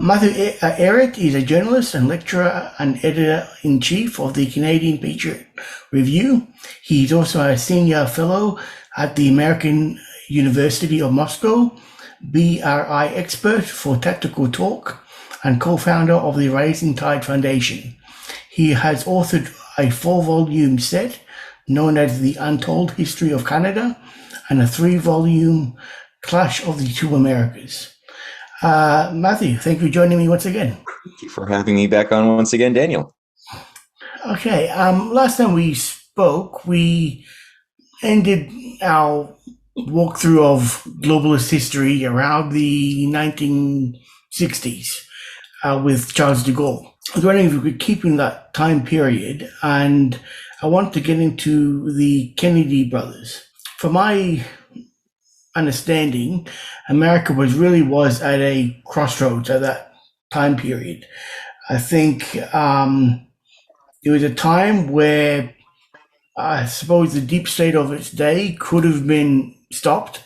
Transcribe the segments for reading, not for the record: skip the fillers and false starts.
Ehret is a journalist and lecturer and editor-in-chief of the Canadian Patriot Review. He's also a senior fellow at the American University of Moscow, BRI Expert for Tactical Talk, and co-founder of the Rising Tide Foundation. He has authored a 4-volume set known as The Untold History of Canada and a 3-volume Clash of the Two Americas. Matthew, thank you for joining me once again. Thank you for having me back on once again, Daniel. Okay, last time we spoke, we ended our walkthrough of globalist history around the 1960s with Charles de Gaulle. I was wondering if we could keep in that time period, and I want to get into the Kennedy brothers. From my understanding, America was at a crossroads at that time period. I think it was a time where I suppose the deep state of its day could have been stopped.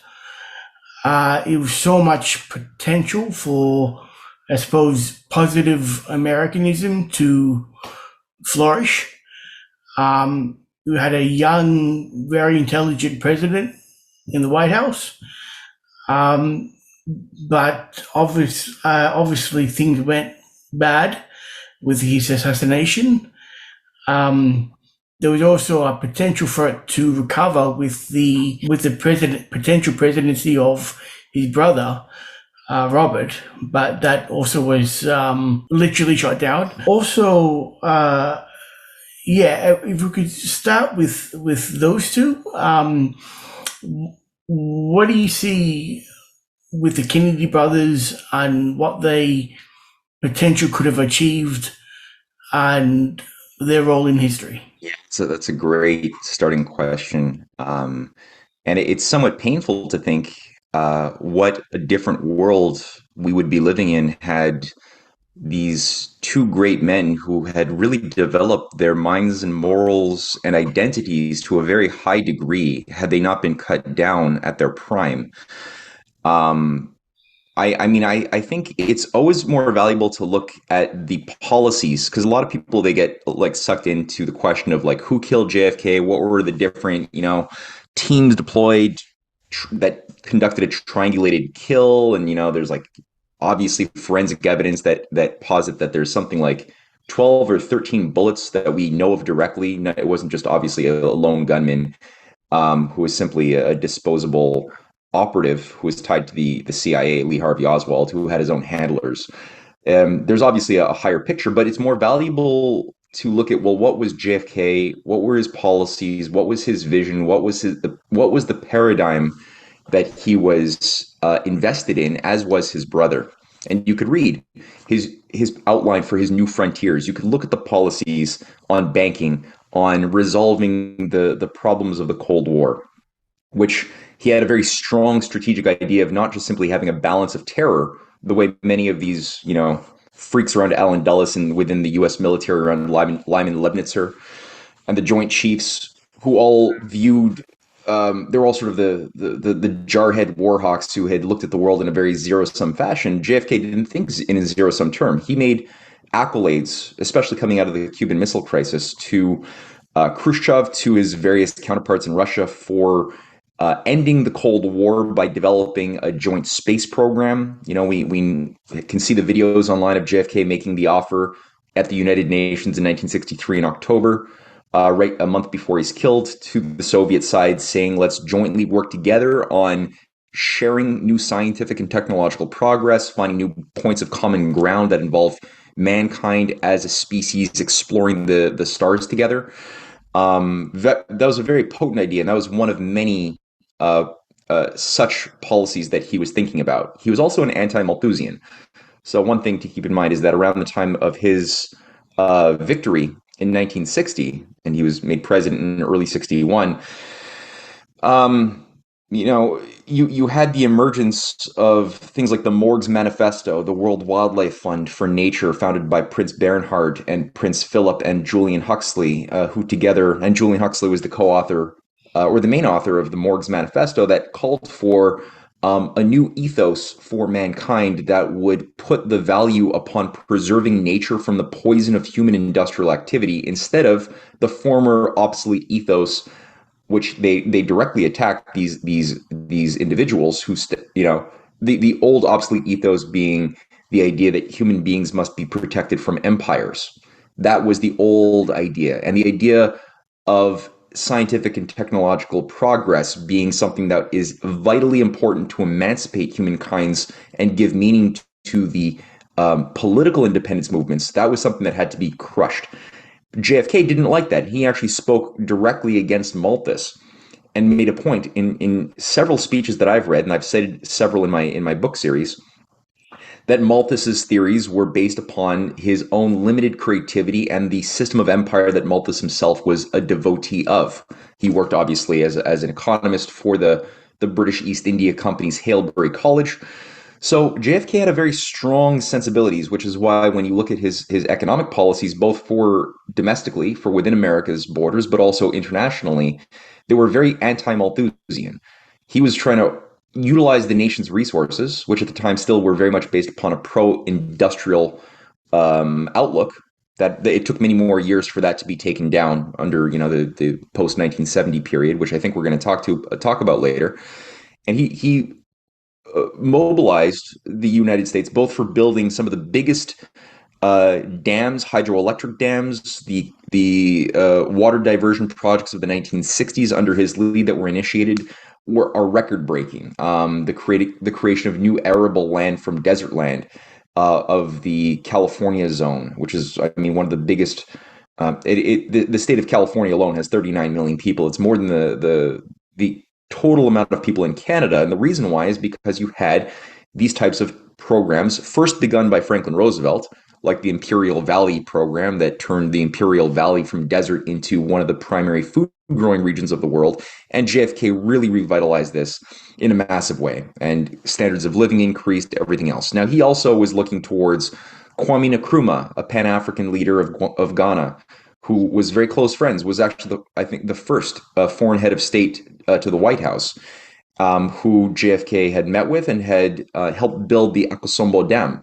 It was so much potential for, I suppose, positive Americanism to flourish. We had a young, very intelligent president in the White House, but obviously things went bad with his assassination. There was also a potential for it to recover with the potential presidency of his brother, Robert, but that also was literally shot down. Also, if we could start with those two. What do you see with the Kennedy brothers and what they potential could have achieved and their role in history? Yeah, so that's a great starting question. And it's somewhat painful to think what a different world we would be living in had these two great men who had really developed their minds and morals and identities to a very high degree had they not been cut down at their prime. Um, I think it's always more valuable to look at the policies because a lot of people they get like sucked into the question of like who killed JFK, what were the different, teams deployed that conducted a triangulated kill, and there's like obviously forensic evidence that posit that there's something like 12 or 13 bullets that we know of directly. It wasn't just obviously a lone gunman who was simply a disposable operative who was tied to the CIA, Lee Harvey Oswald, who had his own handlers. There's obviously a higher picture, but it's more valuable to look at, well, what was JFK? What were his policies? What was his vision? What was the paradigm that he was invested in, as was his brother? And you could read his outline for his new frontiers. You could look at the policies on banking, on resolving the problems of the Cold War, which he had a very strong strategic idea of not just simply having a balance of terror, the way many of these, freaks around Allen Dulles and within the U.S. military around Lyman Lebnitzer and the Joint Chiefs, who all viewed, they're all sort of the jarhead warhawks who had looked at the world in a very zero-sum fashion. JFK didn't think in a zero-sum term. He made accolades, especially coming out of the Cuban Missile Crisis, to Khrushchev, to his various counterparts in Russia for ending the Cold War by developing a joint space program. We can see the videos online of JFK making the offer at the United Nations in 1963 in October, right a month before he's killed, to the Soviet side saying, let's jointly work together on sharing new scientific and technological progress, finding new points of common ground that involve mankind as a species exploring the stars together. That was a very potent idea, and that was one of many such policies that he was thinking about. He was also an anti-Malthusian. So one thing to keep in mind is that around the time of his victory in 1960, and he was made president in early 61, you had the emergence of things like the Morgues Manifesto, the World Wildlife Fund for Nature, founded by Prince Bernhard and Prince Philip and Julian Huxley, who together, and Julian Huxley was the co-author or the main author of the Morgues Manifesto that called for a new ethos for mankind that would put the value upon preserving nature from the poison of human industrial activity instead of the former obsolete ethos, which they directly attack these individuals who the old obsolete ethos being the idea that human beings must be protected from empires. That was the old idea, and the idea of scientific and technological progress being something that is vitally important to emancipate humankind's and give meaning to the political independence movements. That was something that had to be crushed. JFK didn't like that. He actually spoke directly against Malthus and made a point in several speeches that I've read, and I've cited several in my book series, that Malthus's theories were based upon his own limited creativity and the system of empire that Malthus himself was a devotee of. He worked obviously as an economist for the British East India Company's Hailbury College. So JFK had a very strong sensibilities, which is why when you look at his economic policies, both for domestically, for within America's borders, but also internationally, they were very anti-Malthusian. He was trying to utilize the nation's resources, which at the time still were very much based upon a pro-industrial outlook. That it took many more years for that to be taken down under the post 1970 period, which I think we're going to talk about later. And he mobilized the United States both for building some of the biggest dams, hydroelectric dams, the water diversion projects of the 1960s under his lead that were initiated are record breaking. The creation of new arable land from desert land of the California zone, which is, I mean, one of the biggest. The state of California alone has 39 million people. It's more than the total amount of people in Canada. And the reason why is because you had these types of programs, first begun by Franklin Roosevelt, like the Imperial Valley program that turned the Imperial Valley from desert into one of the primary food growing regions of the world. And JFK really revitalized this in a massive way. And standards of living increased, everything else. Now, he also was looking towards Kwame Nkrumah, a Pan-African leader of Ghana, who was very close friends, was actually, I think, the first foreign head of state to the White House, who JFK had met with and had helped build the Akosombo Dam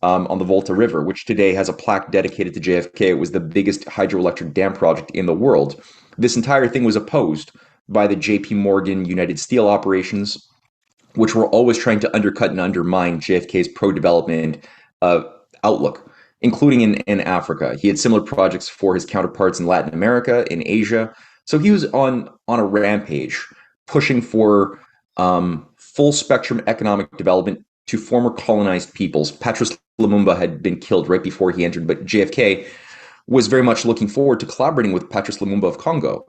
on the Volta River, which today has a plaque dedicated to JFK. It was the biggest hydroelectric dam project in the world. This entire thing was opposed by the J.P. Morgan United Steel operations, which were always trying to undercut and undermine JFK's pro-development outlook, including in Africa. He had similar projects for his counterparts in Latin America, in Asia. So he was on a rampage, pushing for full spectrum economic development to former colonized peoples. Patrice Lumumba had been killed right before he entered, but JFK was very much looking forward to collaborating with Patrice Lumumba of Congo.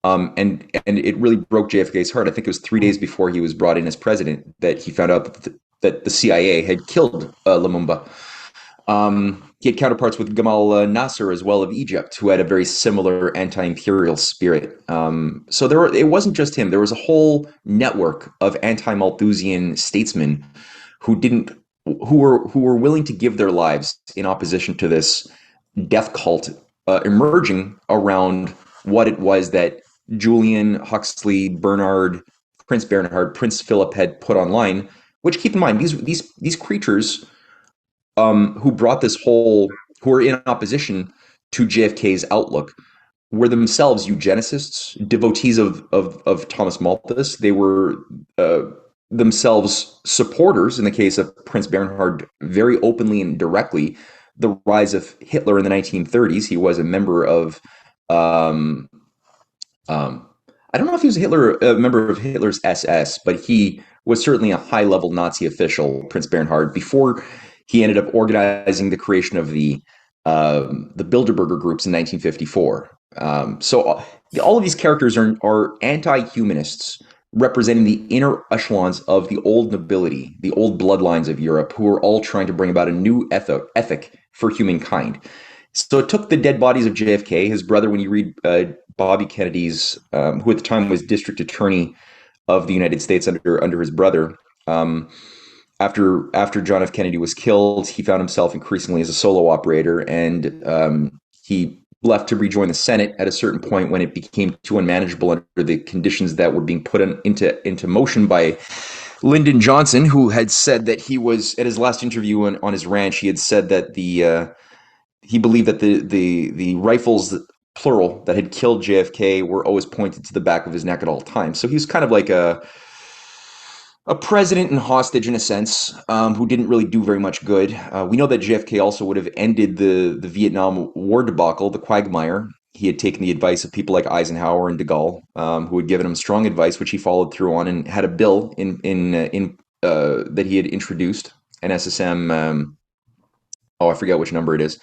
And it really broke JFK's heart. I think it was 3 days before he was brought in as president that he found out that the CIA had killed Lumumba. He had counterparts with Gamal Nasser as well of Egypt, who had a very similar anti-imperial spirit. So it wasn't just him. There was a whole network of anti-Malthusian statesmen who were willing to give their lives in opposition to this death cult emerging around what it was that Julian, Huxley, Prince Bernhard, Prince Philip had put online. Which, keep in mind, these creatures who were in opposition to JFK's outlook were themselves eugenicists, devotees of Thomas Malthus. They were themselves supporters, in the case of Prince Bernhard, very openly and directly, the rise of Hitler in the 1930s. He was a member of, I don't know if he was a member of Hitler's SS, but he was certainly a high-level Nazi official, Prince Bernhard, before he ended up organizing the creation of the Bilderberger groups in 1954. So all of these characters are anti-humanists representing the inner echelons of the old nobility, the old bloodlines of Europe, who are all trying to bring about a new ethic for humankind. So it took the dead bodies of JFK, his brother. When you read Bobby Kennedy's, who at the time was district attorney of the United States under his brother, after John F. Kennedy was killed, he found himself increasingly as a solo operator, and he left to rejoin the Senate at a certain point when it became too unmanageable under the conditions that were being put into motion by Lyndon Johnson, who had said that he was at his last interview on his ranch, he had said that he believed that the rifles, plural, that had killed JFK were always pointed to the back of his neck at all times. So he was kind of like a president and hostage in a sense, who didn't really do very much good. We know that JFK also would have ended the Vietnam War debacle, the quagmire. He had taken the advice of people like Eisenhower and de Gaulle, who had given him strong advice, which he followed through on, and had a bill in that he had introduced, an SSM. I forget which number it is,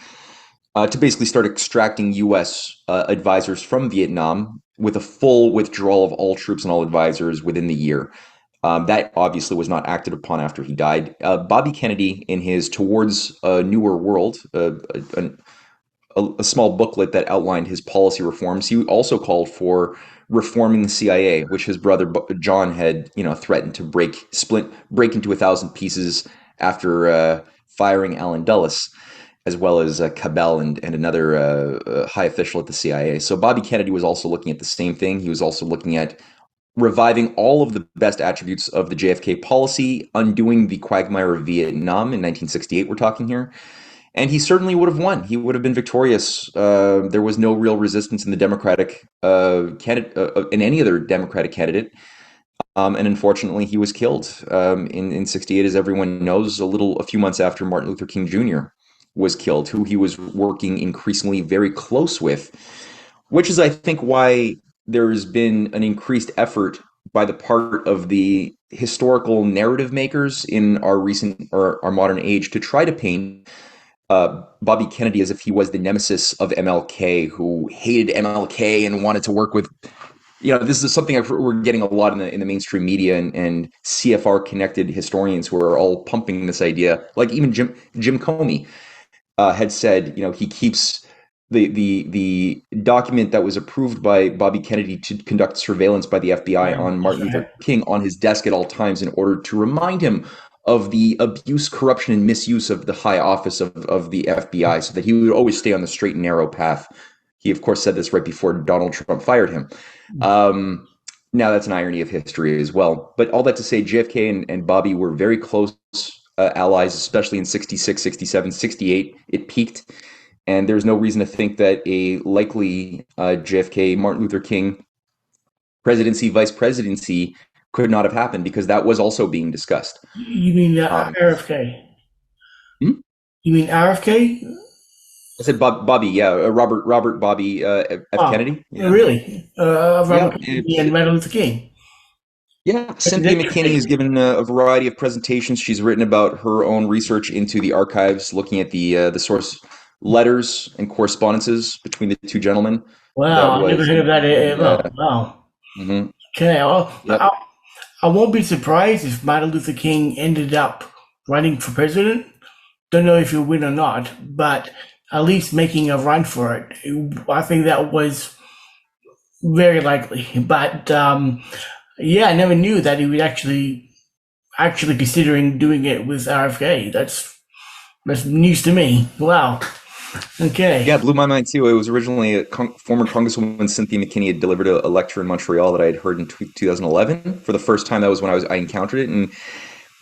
to basically start extracting U.S. Advisors from Vietnam with a full withdrawal of all troops and all advisors within the year. That obviously was not acted upon after he died. Bobby Kennedy, in his Towards a Newer World, a small booklet that outlined his policy reforms, he also called for reforming the CIA, which his brother John had, threatened to break into 1,000 pieces after firing Allen Dulles, as well as Cabell and another high official at the CIA. So Bobby Kennedy was also looking at the same thing. He was also looking at reviving all of the best attributes of the JFK policy, undoing the quagmire of Vietnam in 1968, we're talking here. And he certainly would have won. He would have been victorious. There was no real resistance in the Democratic candidate, in any other Democratic candidate. And unfortunately, he was killed in 68, as everyone knows, a few months after Martin Luther King Jr. was killed, who he was working increasingly very close with, which is, I think, why there's been an increased effort by the part of the historical narrative makers in our recent or our modern age to try to paint Bobby Kennedy as if he was the nemesis of MLK, who hated MLK and wanted to work with. This is something we're getting a lot in the mainstream media and CFR connected historians who are all pumping this idea. Like even Jim Comey had said, he keeps the document that was approved by Bobby Kennedy to conduct surveillance by the FBI on Martin Luther King on his desk at all times in order to remind him of the abuse, corruption, and misuse of the high office of the FBI, so that he would always stay on the straight and narrow path. He, of course, said this right before Donald Trump fired him. Now, that's an irony of history as well. But all that to say, JFK and Bobby were very close allies, especially in 66, 67, 68. It peaked. And there's no reason to think that a likely JFK, Martin Luther King presidency, vice presidency could not have happened, because that was also being discussed. You mean RFK? You mean RFK? I said Bobby, yeah, Robert Bobby F. Kennedy. Yeah. Really? Robert Kennedy and Martin Luther King. Yeah, Cynthia McKinney has given a variety of presentations. She's written about her own research into the archives, looking at the source letters and correspondences between the two gentlemen. Wow, I've never heard of that ever. Wow. Mm-hmm. Okay, I won't be surprised if Martin Luther King ended up running for president. Don't know if he'll win or not, but at least making a run for it. I think that was very likely. But I never knew that he was actually considering doing it with RFK. That's news to me. Wow. Okay. Yeah, it blew my mind too. It was originally former Congresswoman Cynthia McKinney had delivered a lecture in Montreal that I had heard in 2011 for the first time. That was when I encountered it, and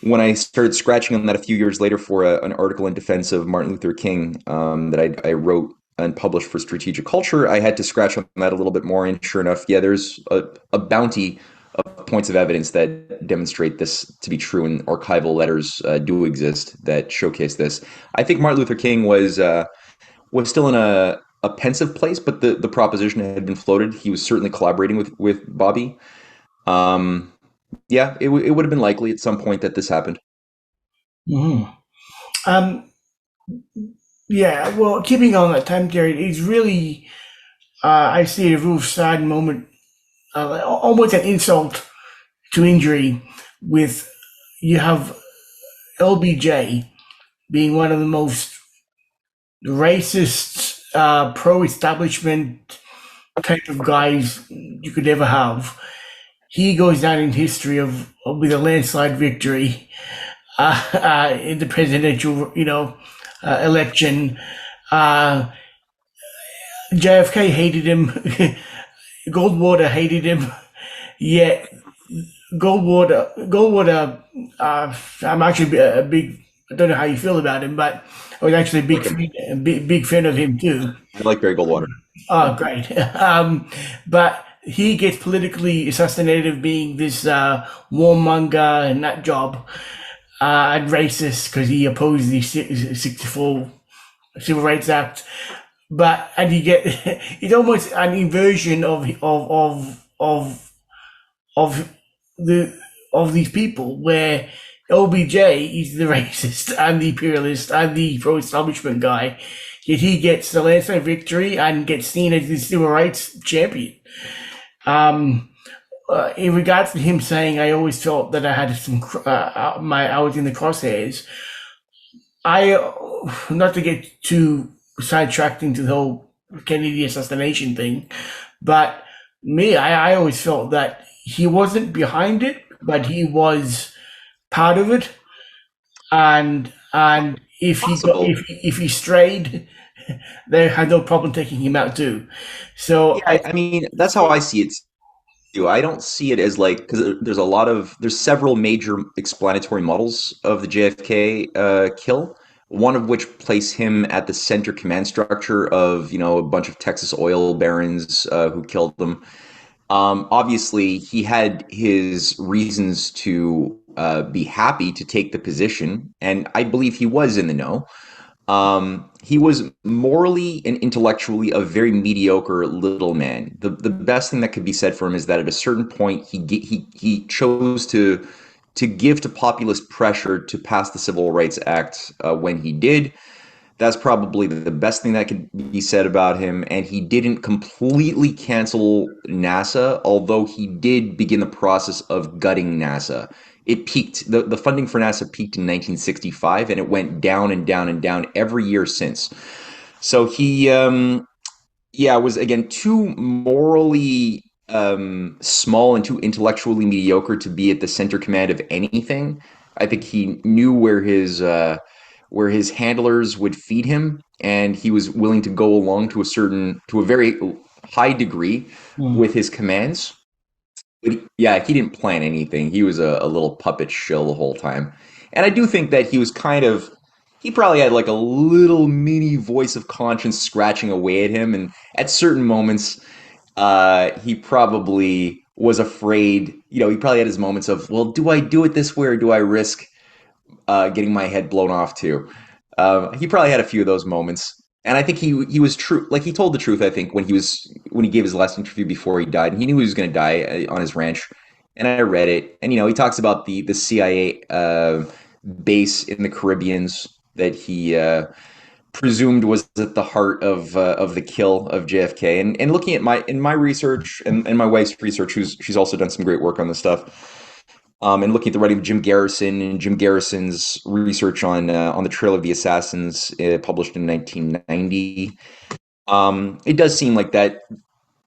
when I started scratching on that a few years later for an article in defense of Martin Luther King that I wrote and published for Strategic Culture, I had to scratch on that a little bit more. And sure enough, there's a bounty of points of evidence that demonstrate this to be true, and archival letters do exist that showcase this. I think Martin Luther King was still in a pensive place, but the proposition had been floated. He was certainly collaborating with Bobby. It would have been likely at some point that this happened. Mm-hmm. Well, keeping on that time period, it's really, I see a real sad moment, almost an insult to injury, with you have LBJ being one of the most racist, pro-establishment type of guys you could ever have. He goes down in history with a landslide victory in the presidential, election. JFK hated him. Goldwater hated him. Yet Goldwater. I'm actually a big. I don't know how you feel about him, but I was actually a I like him. big fan of him too. I like Barry Goldwater. Oh, great. But he gets politically assassinated of being this warmonger and nut job and racist because he opposed the 64 Civil Rights Act. But and you get it's almost an inversion of the of these people where LBJ is the racist and the imperialist and the pro-establishment guy, yet he gets the landslide victory and gets seen as the civil rights champion. Um, in regards to him saying, I always felt that I had I was in the crosshairs. I not to get too sidetracked into the whole Kennedy assassination thing, but I always felt that he wasn't behind it, but he was part of it, and Possible. if he strayed, they had no problem taking him out too. So Yeah, I mean, that's how I see it too. I don't see it as like because there's several major explanatory models of the JFK kill. One of which place him at the center command structure of a bunch of Texas oil barons who killed them. Obviously, he had his reasons to be happy to take the position, and I believe he was in the know. He was morally and intellectually a very mediocre little man. The best thing that could be said for him is that at a certain point he chose to give to populist pressure to pass the Civil Rights Act when he did. That's probably the best thing that could be said about him. And he didn't completely cancel NASA, although he did begin the process of gutting NASA. It peaked, the funding for NASA peaked in 1965, and it went down and down and down every year since. So he was again too morally small and too intellectually mediocre to be at the center command of anything. I think he knew where his handlers would feed him, and he was willing to go along to a very high degree mm, with his commands. But yeah, he didn't plan anything. He was a little puppet shill the whole time. And I do think that he probably had like a little mini voice of conscience scratching away at him. And at certain moments, he probably was afraid. He probably had his moments of, well, do I do it this way or do I risk getting my head blown off too? He probably had a few of those moments. And I think he was true. Like he told the truth. I think when he gave his last interview before he died, and he knew he was going to die on his ranch. And I read it, and he talks about the CIA base in the Caribbeans that he presumed was at the heart of the kill of JFK. And looking at my research and my wife's research, she's also done some great work on this stuff. And looking at the writing of Jim Garrison and Jim Garrison's research on the Trail of the Assassins, published in 1990, it does seem like that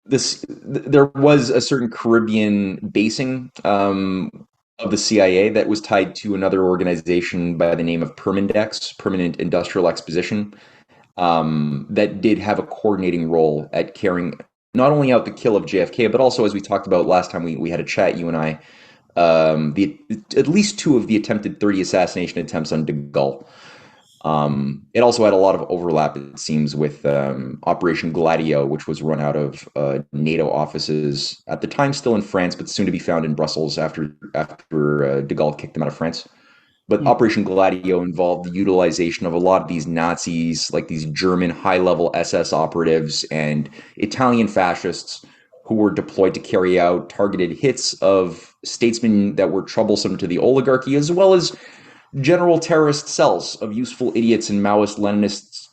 there was a certain Caribbean basing of the CIA that was tied to another organization by the name of Permindex, Permanent Industrial Exposition, that did have a coordinating role at carrying not only out the kill of JFK, but also, as we talked about last time we had a chat, you and I, the at least two of the attempted 30 assassination attempts on de Gaulle. It also had a lot of overlap, it seems, with Operation Gladio, which was run out of NATO offices at the time, still in France, but soon to be found in Brussels after de Gaulle kicked them out of France. But mm, Operation Gladio involved the utilization of a lot of these Nazis, like these German high-level SS operatives and Italian fascists who were deployed to carry out targeted hits of statesmen that were troublesome to the oligarchy, as well as general terrorist cells of useful idiots and Maoist Leninists,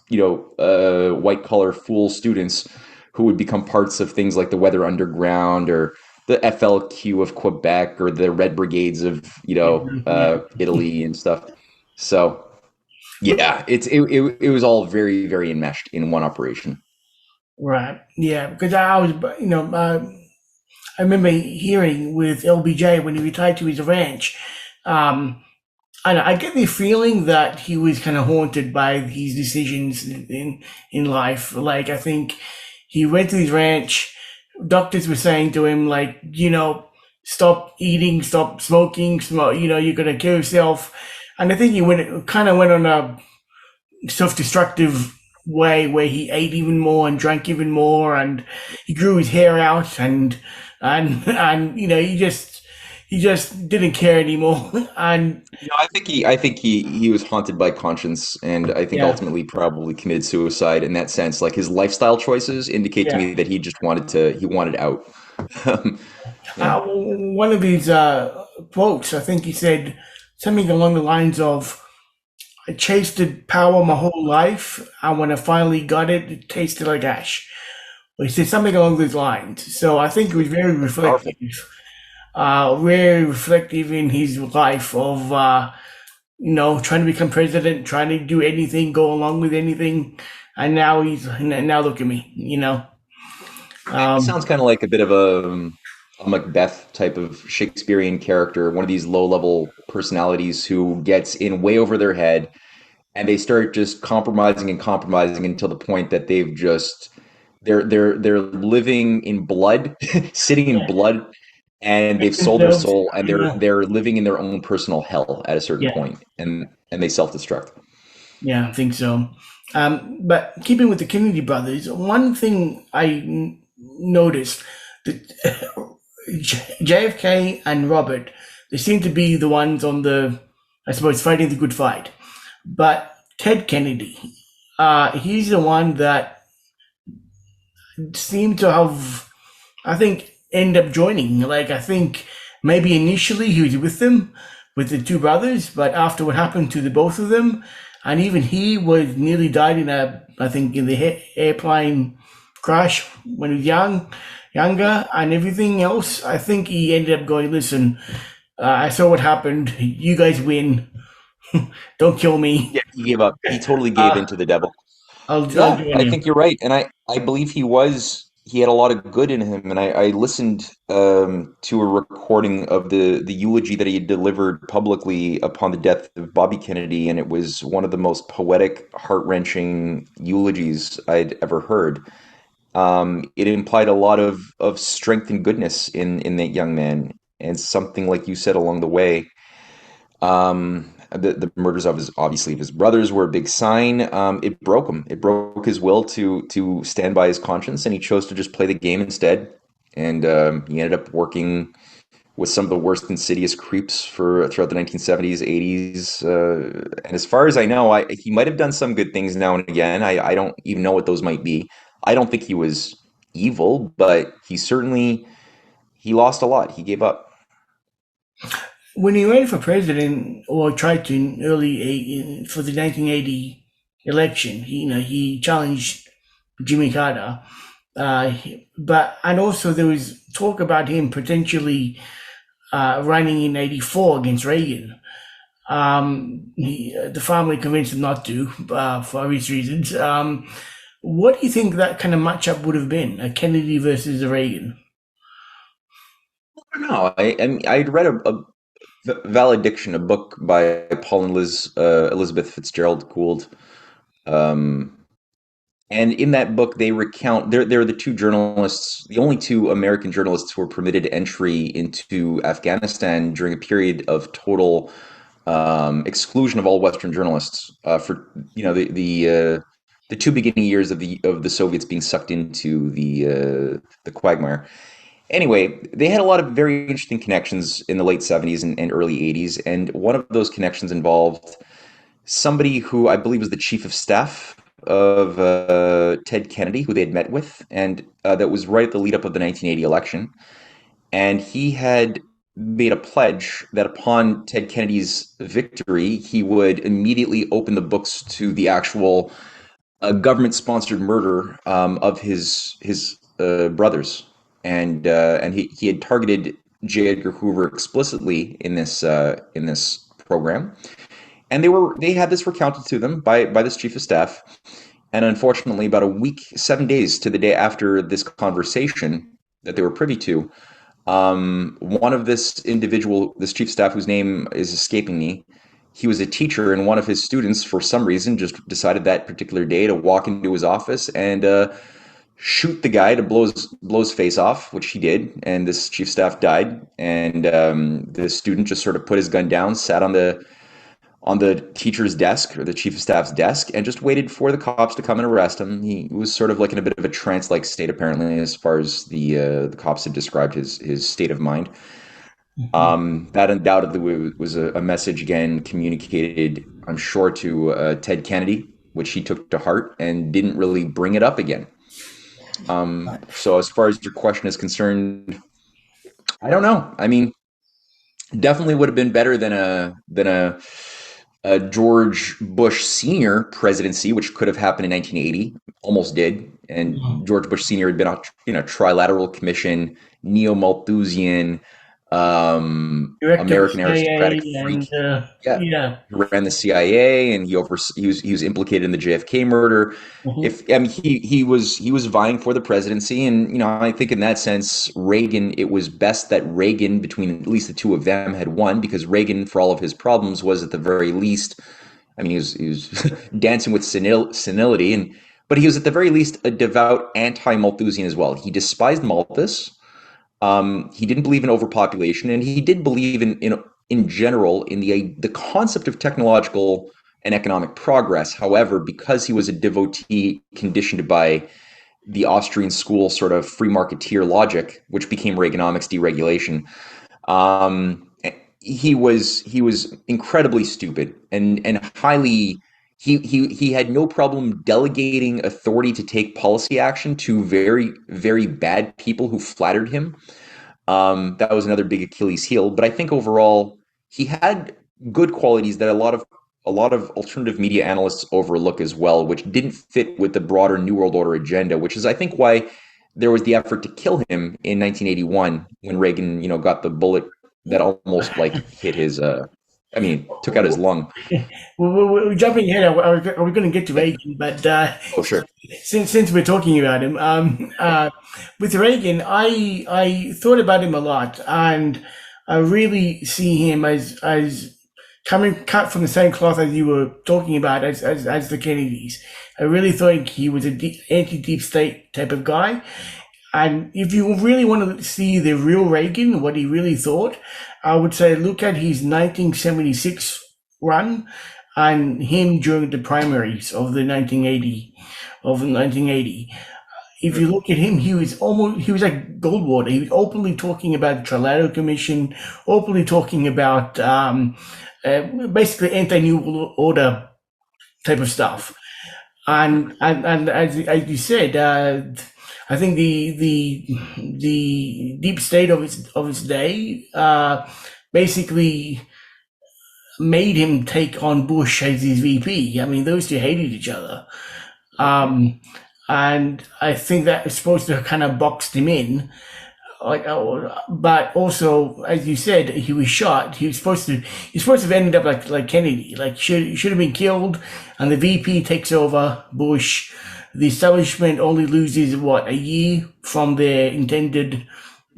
white collar fool students who would become parts of things like the Weather Underground or the FLQ of Quebec or the Red Brigades of yeah. Italy and stuff. So yeah, it was all very very enmeshed in one operation. Right. Yeah, because I was, I remember hearing with LBJ when he retired to his ranch. Um, and I get the feeling that he was kind of haunted by his decisions in life. Like I think he went to his ranch. Doctors were saying to him, like, stop eating, stop smoking, smoke, you're going to kill yourself. And I think he kind of went on a self-destructive way where he ate even more and drank even more, and he grew his hair out, and he just didn't care anymore. And I think he was haunted by conscience, and I think yeah, ultimately probably committed suicide in that sense. Like his lifestyle choices indicate to yeah. me that he wanted out. Yeah. One of his quotes, I think he said something along the lines of, "I chased power my whole life, and when I finally got it, it tasted like ash." Or he said something along those lines. So I think it was Powerful. very reflective in his life of trying to become president, trying to do anything, go along with anything, and now look at me, He um, sounds kind of like a bit of a Macbeth type of Shakespearean character, one of these low-level personalities who gets in way over their head, and they start just compromising and compromising until the point that they're living in blood, sitting in blood, and they've sold their themselves, soul, and they're living in their own personal hell at a certain yeah, point, and they self-destruct. yeah, I think so. But keeping with the Kennedy brothers, one thing noticed that JFK and Robert, they seem to be the ones on the, I suppose, fighting the good fight. But Ted Kennedy, he's the one that seemed to have, I think, end up joining. Like, I think maybe initially he was with them, with the two brothers, but after what happened to the both of them, and even he was nearly died in I think, in the airplane crash when he was younger, and everything else. I think he ended up going, listen, I saw what happened. You guys win. Don't kill me. Yeah, he gave up. He totally gave in Uh, to the devil. I'll Yeah, join I you. think you're right, and I believe he had a lot of good in him, and I listened to a recording of the eulogy that he had delivered publicly upon the death of Bobby Kennedy, and it was one of the most poetic, heart-wrenching eulogies I'd ever heard. It implied a lot of strength and goodness in that young man, and something like you said along the way. The murders of his obviously of his brothers were a big sign. It broke him. It broke his will to stand by his conscience, and he chose to just play the game instead. And he ended up working with some of the worst insidious creeps for throughout the 1970s, 80s. And as far as I know, he might have done some good things now and again. I don't even know what those might be. I don't think he was evil, but he lost a lot. He gave up. When he ran for president, or tried to in for the 1980 election, he challenged Jimmy Carter. But and also there was talk about him potentially running in '84 against Reagan. The family convinced him not to, for obvious reasons. What do you think that kind of matchup would have been, a Kennedy versus a Reagan? I don't know. I'd read a Valediction, a book by Paul and Elizabeth Fitzgerald Gould. Um, and in that book, they recount they're the two journalists, the only two American journalists who were permitted entry into Afghanistan during a period of total exclusion of all Western journalists for the two beginning years of the Soviets being sucked into the quagmire. Anyway, they had a lot of very interesting connections in the late 70s and early 80s, and one of those connections involved somebody who I believe was the chief of staff of Ted Kennedy, who they had met with, and that was right at the lead up of the 1980 election. And he had made a pledge that upon Ted Kennedy's victory, he would immediately open the books to the actual government-sponsored murder of his brothers, and he had targeted J. Edgar Hoover explicitly in this program, and they had this recounted to them by this chief of staff, and unfortunately, about a week, 7 days to the day after this conversation that they were privy to, one of this chief of staff, whose name is escaping me, he was a teacher, and one of his students, for some reason, just decided that particular day to walk into his office and shoot the guy to blow his face off, which he did, and this chief of staff died. And the student just sort of put his gun down, sat on the teacher's desk or the chief of staff's desk, and just waited for the cops to come and arrest him. He was sort of like in a bit of a trance-like state, apparently, as far as the cops had described his state of mind. Mhm. That undoubtedly was a message again communicated, I'm sure, to Ted Kennedy, which he took to heart and didn't really bring it up again. So as far as your question is concerned, I don't know. I mean, definitely would have been better than a George Bush Senior presidency, which could have happened in 1980, almost did. And Mhm. George Bush Senior had been on, trilateral commission, neo-Malthusian, Director of American CIA aristocratic freak. and Yeah, yeah. he ran the CIA, and he was implicated in the JFK murder. Mhm. If I mean he was vying for the presidency, and I think in that sense Reagan, it was best that Reagan, between at least the two of them, had won, because Reagan, for all of his problems, was at the very least, I mean, he was dancing with senility, but he was at the very least a devout anti-Malthusian as well. He despised Malthus. He didn't believe in overpopulation, and he did believe in general in the concept of technological and economic progress. However, because he was a devotee conditioned by the Austrian school sort of free marketeer logic, which became Reaganomics deregulation, um, he was incredibly stupid and highly. He had no problem delegating authority to take policy action to very, very bad people who flattered him. That was another big Achilles heel. But I think overall he had good qualities that a lot of alternative media analysts overlook as well, which didn't fit with the broader New World Order agenda, which is, I think, why there was the effort to kill him in 1981 when Reagan, got the bullet that almost like hit his, I mean, took out his lung. We're jumping ahead. Are we going to get to Reagan? But Oh, sure. since we're talking about him, with Reagan, I thought about him a lot, and I really see him as coming cut from the same cloth as you were talking about as the Kennedys. I really thought he was a anti-deep state type of guy. And if you really want to see the real Reagan, what he really thought, I would say look at his 1976 run and him during the primaries of the 1980. If you look at him, he was like Goldwater. He was openly talking about the Trilateral Commission, openly talking about basically anti-New Order type of stuff. And as you said, I think the deep state of his day basically made him take on Bush as his VP. I mean, those two hated each other, um, and I think that was supposed to kind of boxed him in. Like, but also, as you said, he was shot. He was supposed to have ended up like Kennedy, like should have been killed, and the VP takes over Bush. The establishment only loses what, a year from their intended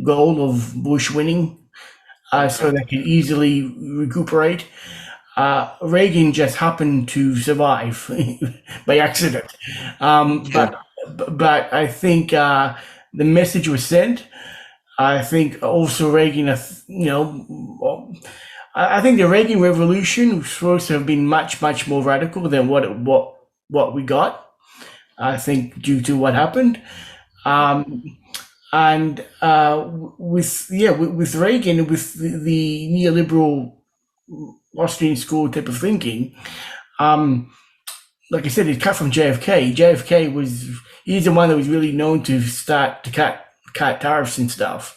goal of Bush winning, so they can easily recuperate. Reagan just happened to survive by accident, Yeah. but I think the message was sent. I think also Reagan, I think the Reagan Revolution was supposed to have been much, much more radical than what we got. I think due to what happened, um, and with Reagan, with the neoliberal Austrian school type of thinking, um, like I said, it cut from JFK. He's the one that was really known to start to cut tariffs and stuff.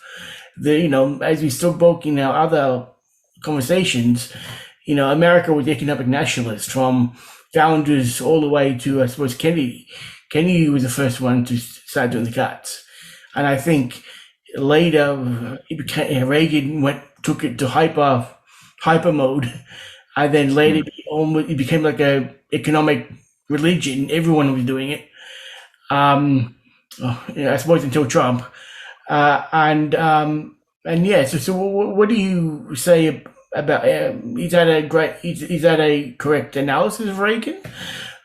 As we spoke in our other conversations, America was economic nationalist from founders all the way to, I suppose, Kennedy. Kennedy was the first one to start doing the cuts, and I think later Reagan took it to hyper mode, and then later it became like a economic religion. Everyone was doing it. I suppose until Trump, and yeah. So what do you say about? Is that a correct analysis of Reagan?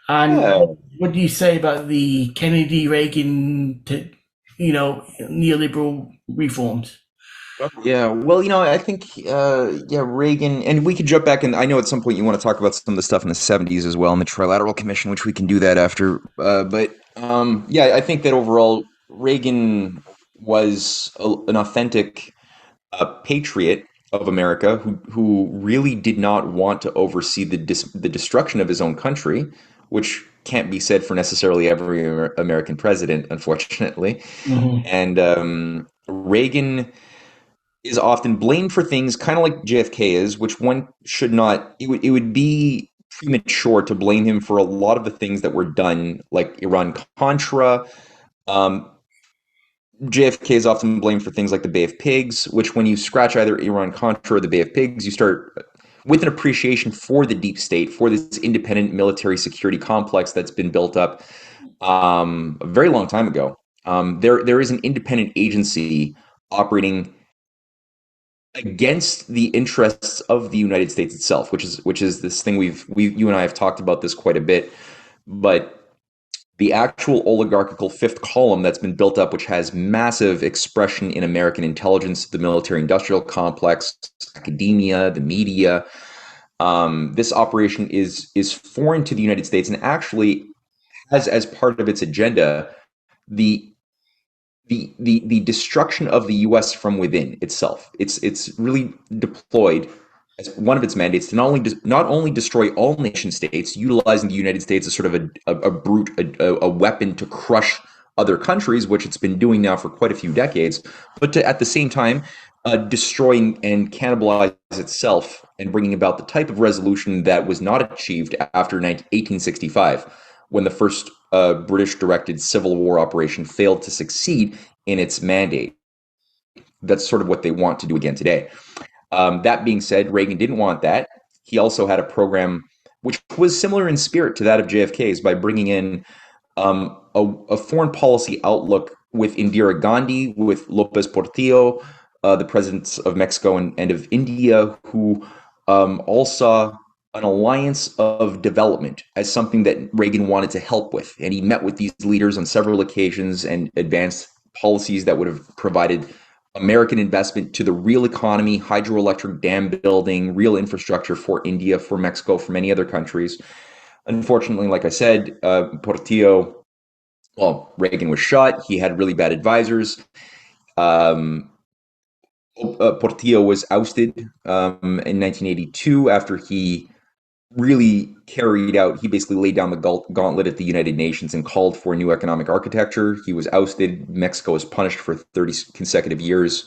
And Yeah. what do you say about the Kennedy Reagan, neoliberal reforms? Yeah, well, I think, yeah, Reagan, and we could jump back, and I know at some point you want to talk about some of the stuff in the '70s as well, in the Trilateral Commission, which we can do that after. But yeah, I think that overall Reagan was an authentic patriot of America who really did not want to oversee the destruction of his own country, which can't be said for necessarily every American president, unfortunately. Hmm. And Reagan is often blamed for things kind of like JFK is, which one should not. It would be premature to blame him for a lot of the things that were done, like Iran Contra. Um, JFK is often blamed for things like the Bay of Pigs, which when you scratch either Iran Contra or the Bay of Pigs, you start with an appreciation for the deep state, for this independent military security complex that's been built up a very long time ago. There is an independent agency operating against the interests of the United States itself, which is this thing you and I have talked about this quite a bit, but the actual oligarchical fifth column that's been built up, which has massive expression in American intelligence, the military industrial complex, academia, the media. This operation is foreign to the United States and actually has as part of its agenda the the destruction of the U.S. from within itself. It's really deployed as one of its mandates to not only destroy all nation states, utilizing the United States as sort of a brute, a weapon to crush other countries, which it's been doing now for quite a few decades, but to at the same time destroying and cannibalize itself and bringing about the type of resolution that was not achieved after 1865 when the first British directed civil war operation failed to succeed in its mandate. That's sort of what they want to do again today. That being said, Reagan didn't want that. He also had a program which was similar in spirit to that of JFK's by bringing in a foreign policy outlook with Indira Gandhi, with Lopez Portillo, the presidents of Mexico and of India, who all saw an alliance of development as something that Reagan wanted to help with. And he met with these leaders on several occasions and advanced policies that would have provided American investment to the real economy, hydroelectric dam building, real infrastructure for India, for Mexico, for many other countries. Unfortunately, like I said, Portillo, well, Reagan was shot. He had really bad advisors. Um, Portillo was ousted in 1982 after he really carried out, he basically laid down the gauntlet at the United Nations and called for a new economic architecture. He was ousted. Mexico was punished for 30 consecutive years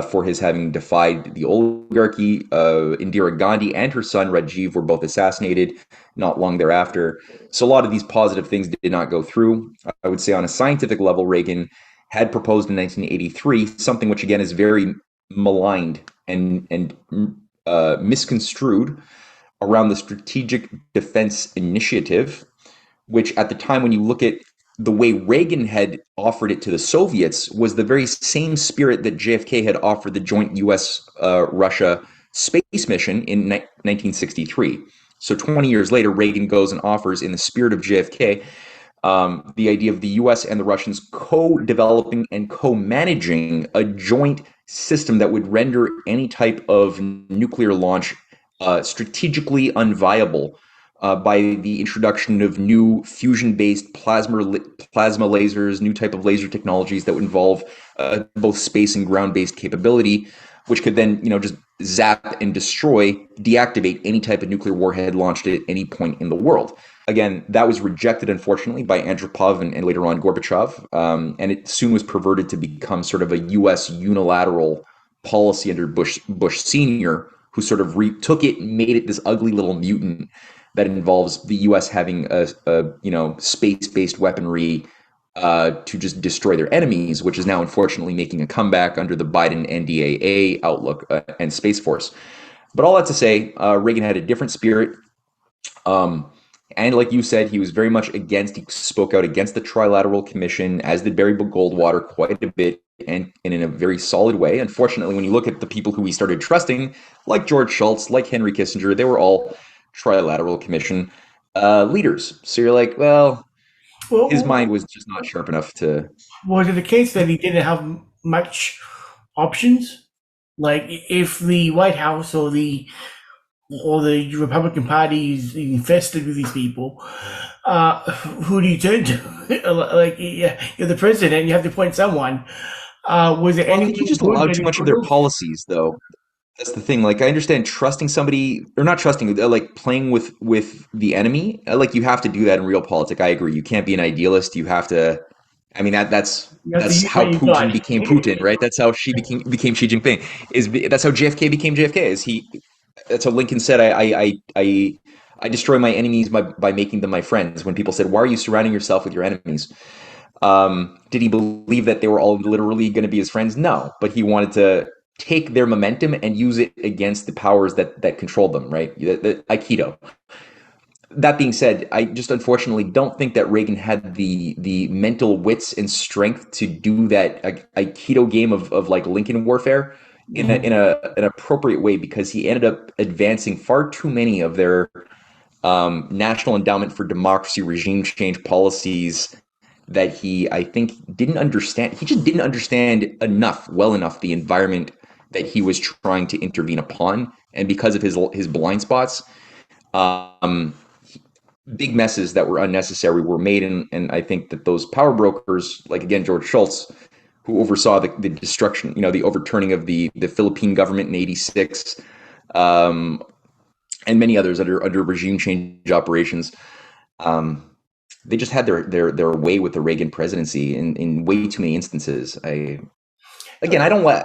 for his having defied the oligarchy. Indira Gandhi and her son Rajiv were both assassinated not long thereafter. So a lot of these positive things did not go through. I would say on a scientific level, Reagan had proposed in 1983 something which again is very maligned and misconstrued around the Strategic Defense Initiative, which at the time, when you look at the way Reagan had offered it to the Soviets, was the very same spirit that JFK had offered the joint US Russia space mission in 1963. So 20 years later, Reagan goes and offers, in the spirit of JFK, the idea of the US and the Russians co developing and co managing a joint system that would render any type of nuclear launch strategically unviable by the introduction of new fusion-based plasma lasers, new type of laser technologies that would involve both space and ground-based capability, which could then, just zap and destroy, deactivate any type of nuclear warhead launched at any point in the world. Again, that was rejected, unfortunately, by Andropov and later on Gorbachev, and it soon was perverted to become sort of a U.S. unilateral policy under Bush Sr., who sort of took it and made it this ugly little mutant that involves the U.S. having a space-based weaponry to just destroy their enemies, which is now unfortunately making a comeback under the Biden NDAA outlook and Space Force. But all that to say, Reagan had a different spirit. And like you said, he was very much he spoke out against the Trilateral Commission, as did Barry Goldwater quite a bit, and in a very solid way. Unfortunately, when you look at the people who he started trusting, like George Shultz, like Henry Kissinger, they were all Trilateral Commission leaders. So you're like, well, his mind Well, was just not sharp enough to. was it the case that he didn't have much options? Like, if the White House or the Republican Party is infested with these people, who do you turn to? Like, yeah, you're the president, you have to appoint someone. Was there Well, I think he anyone just good allowed that too he much of thought their of? policies, though. That's the thing. Like, I understand trusting somebody or not trusting, like playing with the enemy. Like, you have to do that in real politics. I agree. You can't be an idealist. You have to. I mean, You have to that's use what how you Putin got. became Putin, right? That's how she became Xi Jinping. That's how JFK became JFK? Is he? That's how Lincoln said, I destroy my enemies by making them my friends." When people said, "Why are you surrounding yourself with your enemies?" Did he believe that they were all literally going to be his friends? No, but he wanted to take their momentum and use it against the powers that controlled them, right? Aikido. That being said, I just unfortunately don't think that Reagan had the mental wits and strength to do that Aikido game of like Lincoln warfare in Mhm. an appropriate way, because he ended up advancing far too many of their National Endowment for Democracy regime change policies that I think, didn't understand. He just didn't understand well enough, the environment that he was trying to intervene upon, and because of his blind spots, um, big messes that were unnecessary were made, and I think that those power brokers, like again George Shultz, who oversaw the destruction, the overturning of the Philippine government in '86, um, and many others under regime change operations. Um, they just had their way with the Reagan presidency in way too many instances. Again, Uh,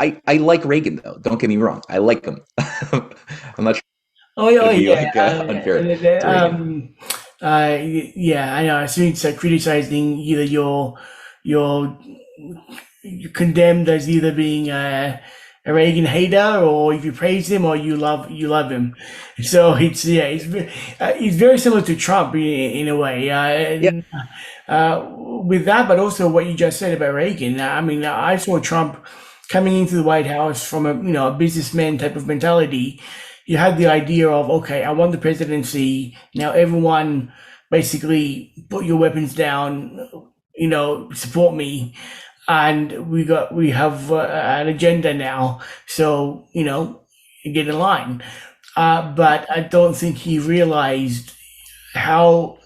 I like Reagan, though. Don't get me wrong. I like him. I'm not oh, trying oh to be yeah. like unfair to Reagan. Yeah, I know. As soon as criticizing either your you're condemned as either being a Reagan hater, or if you praise him, or you love him. So it's very similar to Trump in a way. Yeah. With that, but also what you just said about Reagan. I mean, I saw Trump coming into the White House from a businessman type of mentality. You had the idea of, okay, I want the presidency now. Everyone, basically, put your weapons down. Support me, and we have an agenda now. So get in line. But I don't think he realized how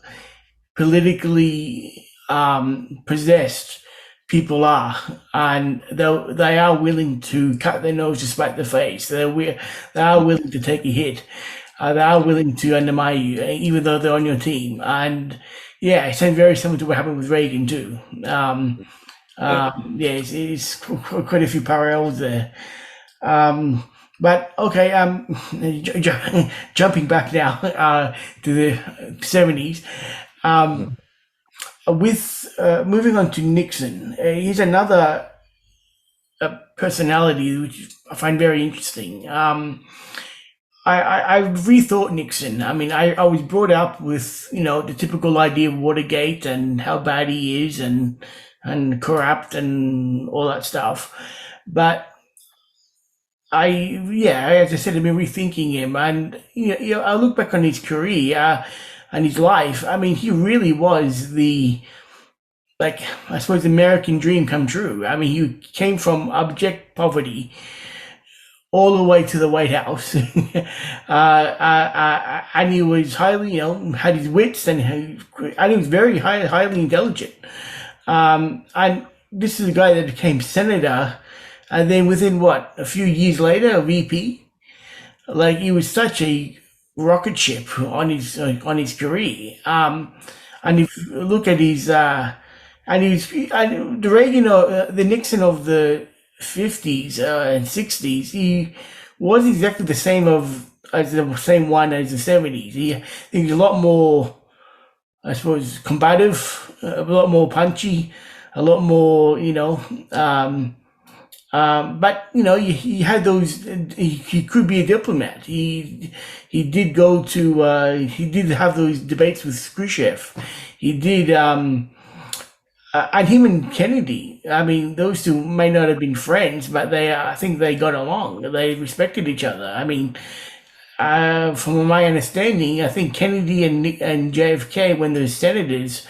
politically possessed people are, and they are willing to cut their nose to spite the face. They are willing to take a hit. They are willing to undermine you, even though they're on your team. And yeah, it sounds very similar to what happened with Reagan too. Yeah. Yeah, it's quite a few parallels there. Um, but okay, jumping back now to the 70s. Mhm. Um, with moving on to Nixon, he's another personality which I find very interesting. I've rethought Nixon. I mean, I was brought up with the typical idea of Watergate and how bad he is, and corrupt and all that stuff. But as I said, I've been rethinking him, and I look back on his career and his life. I mean, he really was like, I suppose, the American dream come true. I mean, he came from abject poverty all the way to the White House, and he was highly, had his wits, and he was very highly intelligent. And this is a guy that became senator, and then within a few years later, a VP. Like, he was such a rocket ship on his career. And if you look at his and the Reagan, the Nixon of the 50s and 60s, he was exactly the same as the same one as the 70s. He was a lot more, I suppose, combative, a lot more punchy, a lot more, but he had those. He could be a diplomat. He did go to. He did have those debates with Khrushchev. He did. And him and Kennedy. I mean, those two may not have been friends, but I think they got along. They respected each other. I mean, from my understanding, I think Kennedy and JFK, when they're senators,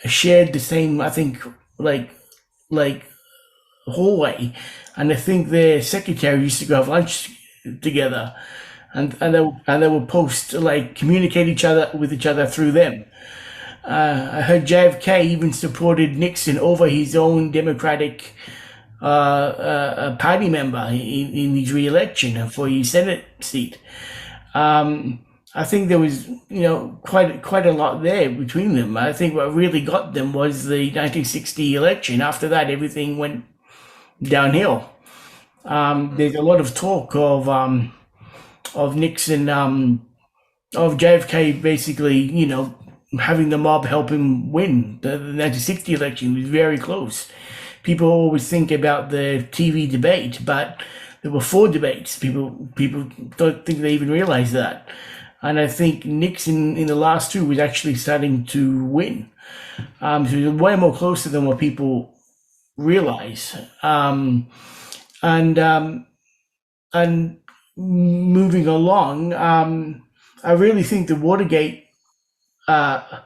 shared the same. I think like like hallway, and I think their secretary used to go have lunch together, and they would post like communicate each other with each other through them. I heard JFK even supported Nixon over his own Democratic party member in his re-election for his Senate seat. I think there was, quite a lot there between them. I think what really got them was the 1960 election. After that, everything went downhill. There's a lot of talk of Nixon, of JFK basically, having the mob help him win the 1960 election. It was very close. People always think about the TV debate, but there were four debates. People don't think they even realize that. And I think Nixon in the last two was actually starting to win. So it was way more closer than what people realize. And and moving along, I really think the Watergate. I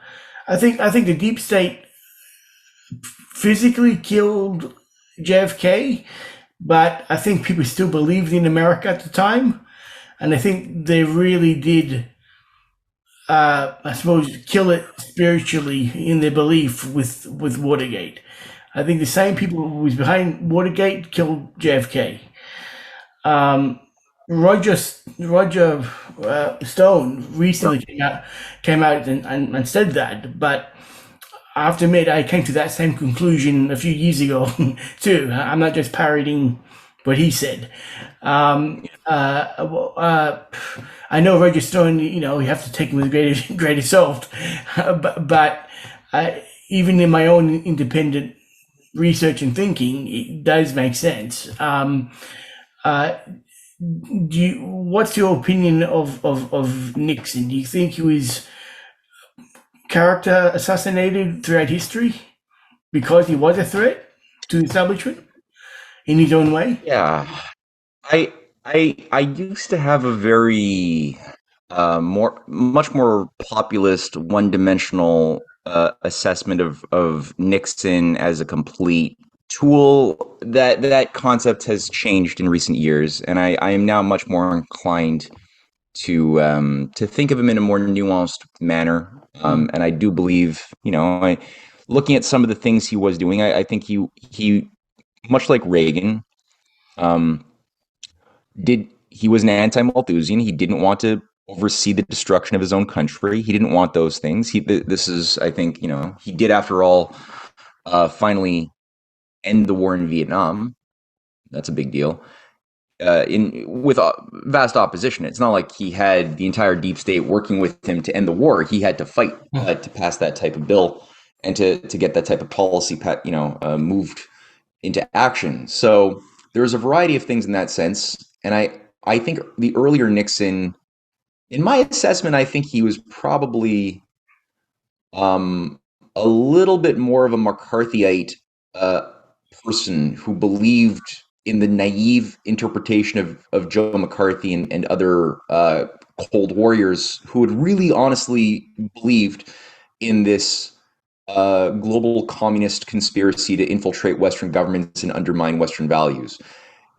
think the deep state physically killed JFK, but I think people still believed in America at the time, and I think they really did. I suppose kill it spiritually in their belief with Watergate. I think the same people who was behind Watergate killed JFK. Um, Roger Stone recently came out and said that, but I have to admit I came to that same conclusion a few years ago too. I'm not just parroting what he said. I know Roger Stone. You have to take him with a great salt, but even in my own independent research and thinking, it does make sense. Uh, what's your opinion of Nixon? Do you think he was character assassinated throughout history because he was a threat to the establishment in his own way? Yeah, I used to have a very much more populist, one-dimensional assessment of Nixon as a complete tool. That concept has changed in recent years, and I am now much more inclined to think of him in a more nuanced manner. And I do believe, looking at some of the things he was doing, I think he much like Reagan, um, did he was an anti-Malthusian. He didn't want to oversee the destruction of his own country. He didn't want those things. This is, I think, he did, after all, finally end the war in Vietnam. That's a big deal. In with vast opposition, it's not like he had the entire deep state working with him to end the war. He had to fight to pass that type of bill and to get that type of policy, moved into action. So there's a variety of things in that sense, and I think the earlier Nixon, in my assessment, I think he was probably um, a little bit more of a McCarthyite uh, person who believed in the naive interpretation of Joe McCarthy and other Cold Warriors who had really honestly believed in this global communist conspiracy to infiltrate Western governments and undermine Western values.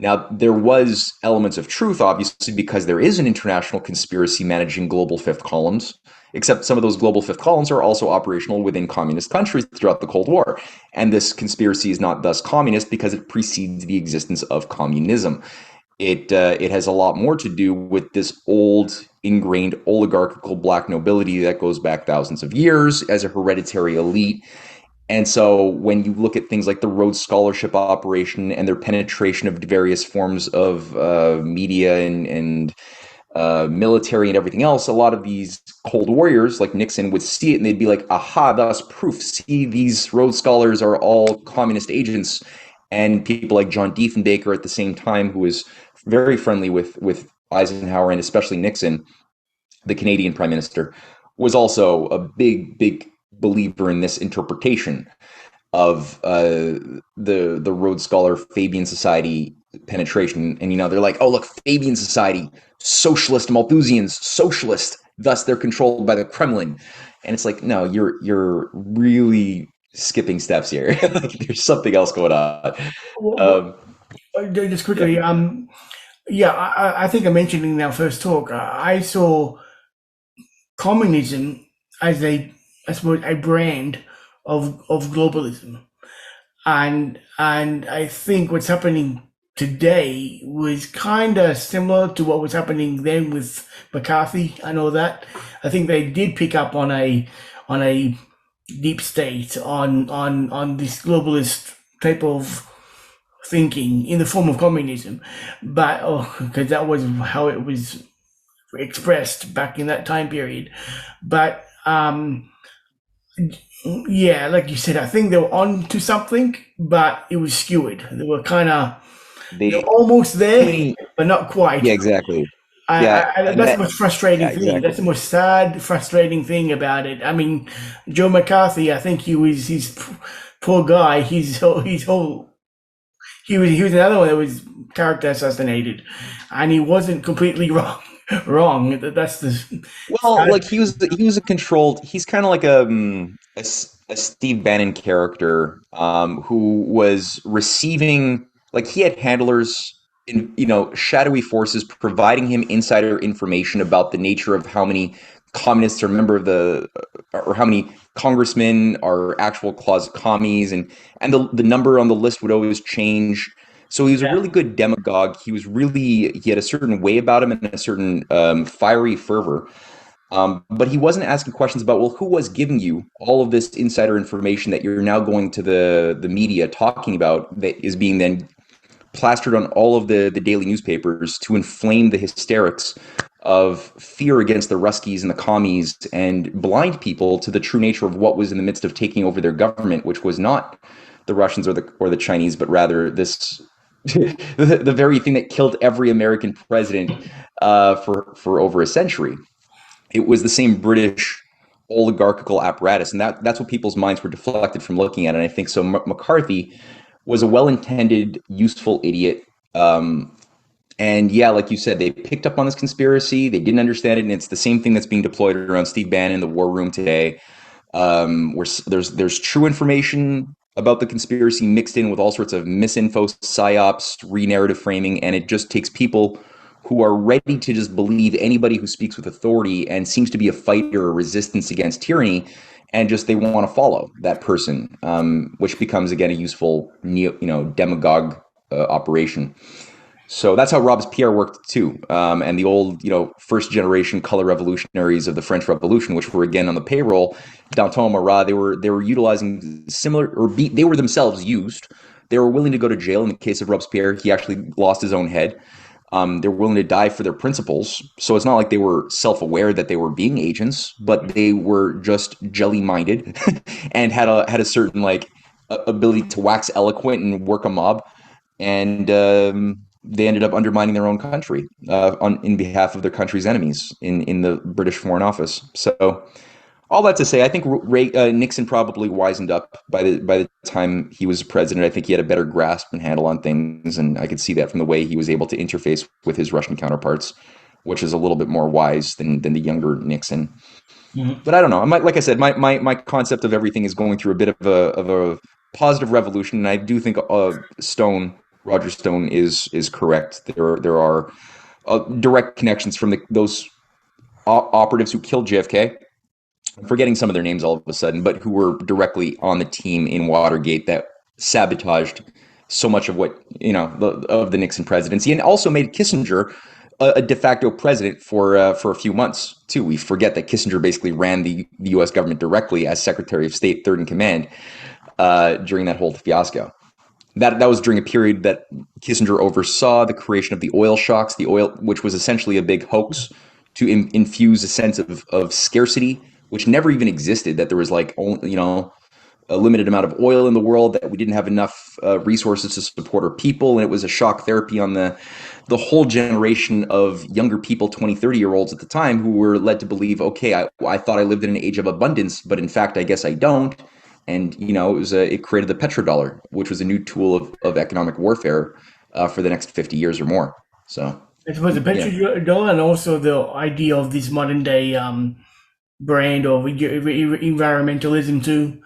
Now, there was elements of truth, obviously, because there is an international conspiracy managing global fifth columns, except some of those global fifth columns are also operational within communist countries throughout the Cold War. And this conspiracy is not thus communist because it precedes the existence of communism. It has a lot more to do with this old, ingrained oligarchical black nobility that goes back thousands of years as a hereditary elite. And so when you look at things like the Rhodes Scholarship operation and their penetration of various forms of media and military and everything else, a lot of these Cold Warriors like Nixon would see it and they'd be like, aha, thus proof. See, these Rhodes Scholars are all communist agents. And people like John Diefenbaker at the same time, who was very friendly with Eisenhower and especially Nixon, the Canadian Prime Minister, was also a big believer in this interpretation of the Rhodes Scholar Fabian Society penetration. And they're like, oh look, Fabian Society, socialist Malthusians, socialist. Thus, they're controlled by the Kremlin. And it's like, no, you're really skipping steps here. Like, there's something else going on. Um, Just yeah, quickly, yeah, I think I mentioned in our first talk, I saw communism as I suppose, a brand of globalism, and I think what's happening today was kind of similar to what was happening then with McCarthy and all that. I think they did pick up on a deep state on this globalist type of thinking in the form of communism, but because that was how it was expressed back in that time period. But yeah, like you said, I think they were on to something, but it was skewered. They were kind of they're they almost too there, many. but not quite. Yeah, exactly. Yeah, and That's the that. most frustrating Yeah, thing. That's exactly. the most sad, frustrating thing about it. I mean, Joe McCarthy, I think he's poor guy. He's whole he was another one that was character assassinated, and he wasn't completely wrong. Wrong. That's the Well, sad. like he was a controlled. He's kind of like a Steve Bannon character, who was receiving, like, he had handlers in, shadowy forces providing him insider information about the nature of how many communists are member of the, or how many congressmen are actual closet commies, and the number on the list would always change. So he was a really good demagogue. He had a certain way about him and a certain fiery fervor. But he wasn't asking questions about, well, who was giving you all of this insider information that you're now going to the media talking about, that is being then plastered on all of the daily newspapers to inflame the hysterics of fear against the Ruskies and the commies, and blind people to the true nature of what was in the midst of taking over their government, which was not the Russians or the Chinese, but rather this the very thing that killed every American president for over a century. It was the same British oligarchical apparatus, and that's what people's minds were deflected from looking at it. And I think so. McCarthy was a well-intended, useful idiot. And yeah, like you said, they picked up on this conspiracy. They didn't understand it, and it's the same thing that's being deployed around Steve Bannon in the war room today, where there's true information about the conspiracy mixed in with all sorts of misinfo, psyops, re-narrative framing, and it just takes people who are ready to just believe anybody who speaks with authority and seems to be a fighter or resistance against tyranny, and just they want to follow that person, which becomes again a useful demagogue operation. So that's how Robespierre worked too, and the old, first generation color revolutionaries of the French Revolution, which were again on the payroll, Danton, Marat, they were utilizing similar, they were themselves used. They were willing to go to jail. In the case of Robespierre, he actually lost his own head. They're willing to die for their principles. So it's not like they were self-aware that they were being agents, but they were just jelly-minded and had a certain, like, ability to wax eloquent and work a mob, and they ended up undermining their own country, in behalf of their country's enemies in the British Foreign Office. So all that to say, I think Nixon probably wisened up by the time he was president. I think he had a better grasp and handle on things, and I could see that from the way he was able to interface with his Russian counterparts, which is a little bit more wise than the younger Nixon. Mhm. But I don't know. Like I said, my concept of everything is going through a bit of a positive revolution, and I do think Roger Stone is correct. There are direct connections from those operatives who killed JFK. I'm forgetting some of their names all of a sudden, but who were directly on the team in Watergate that sabotaged so much of what, of the Nixon presidency, and also made Kissinger a de facto president for a few months too. We forget that Kissinger basically ran the U.S. government directly as Secretary of State, third in command, during that whole fiasco. That was during a period that Kissinger oversaw the creation of the oil shocks, which was essentially a big hoax to infuse a sense of scarcity, which never even existed. That there was, like, only, a limited amount of oil in the world, that we didn't have enough resources to support our people, and it was a shock therapy on the whole generation of younger people, 20, 30-year-olds at the time, who were led to believe, okay, I thought I lived in an age of abundance, but in fact, I guess I don't. And it created the petrodollar, which was a new tool of economic warfare, for the next 50 years or more. So, I suppose the yeah. petrodollar and also the idea of this modern day brand of environmentalism too.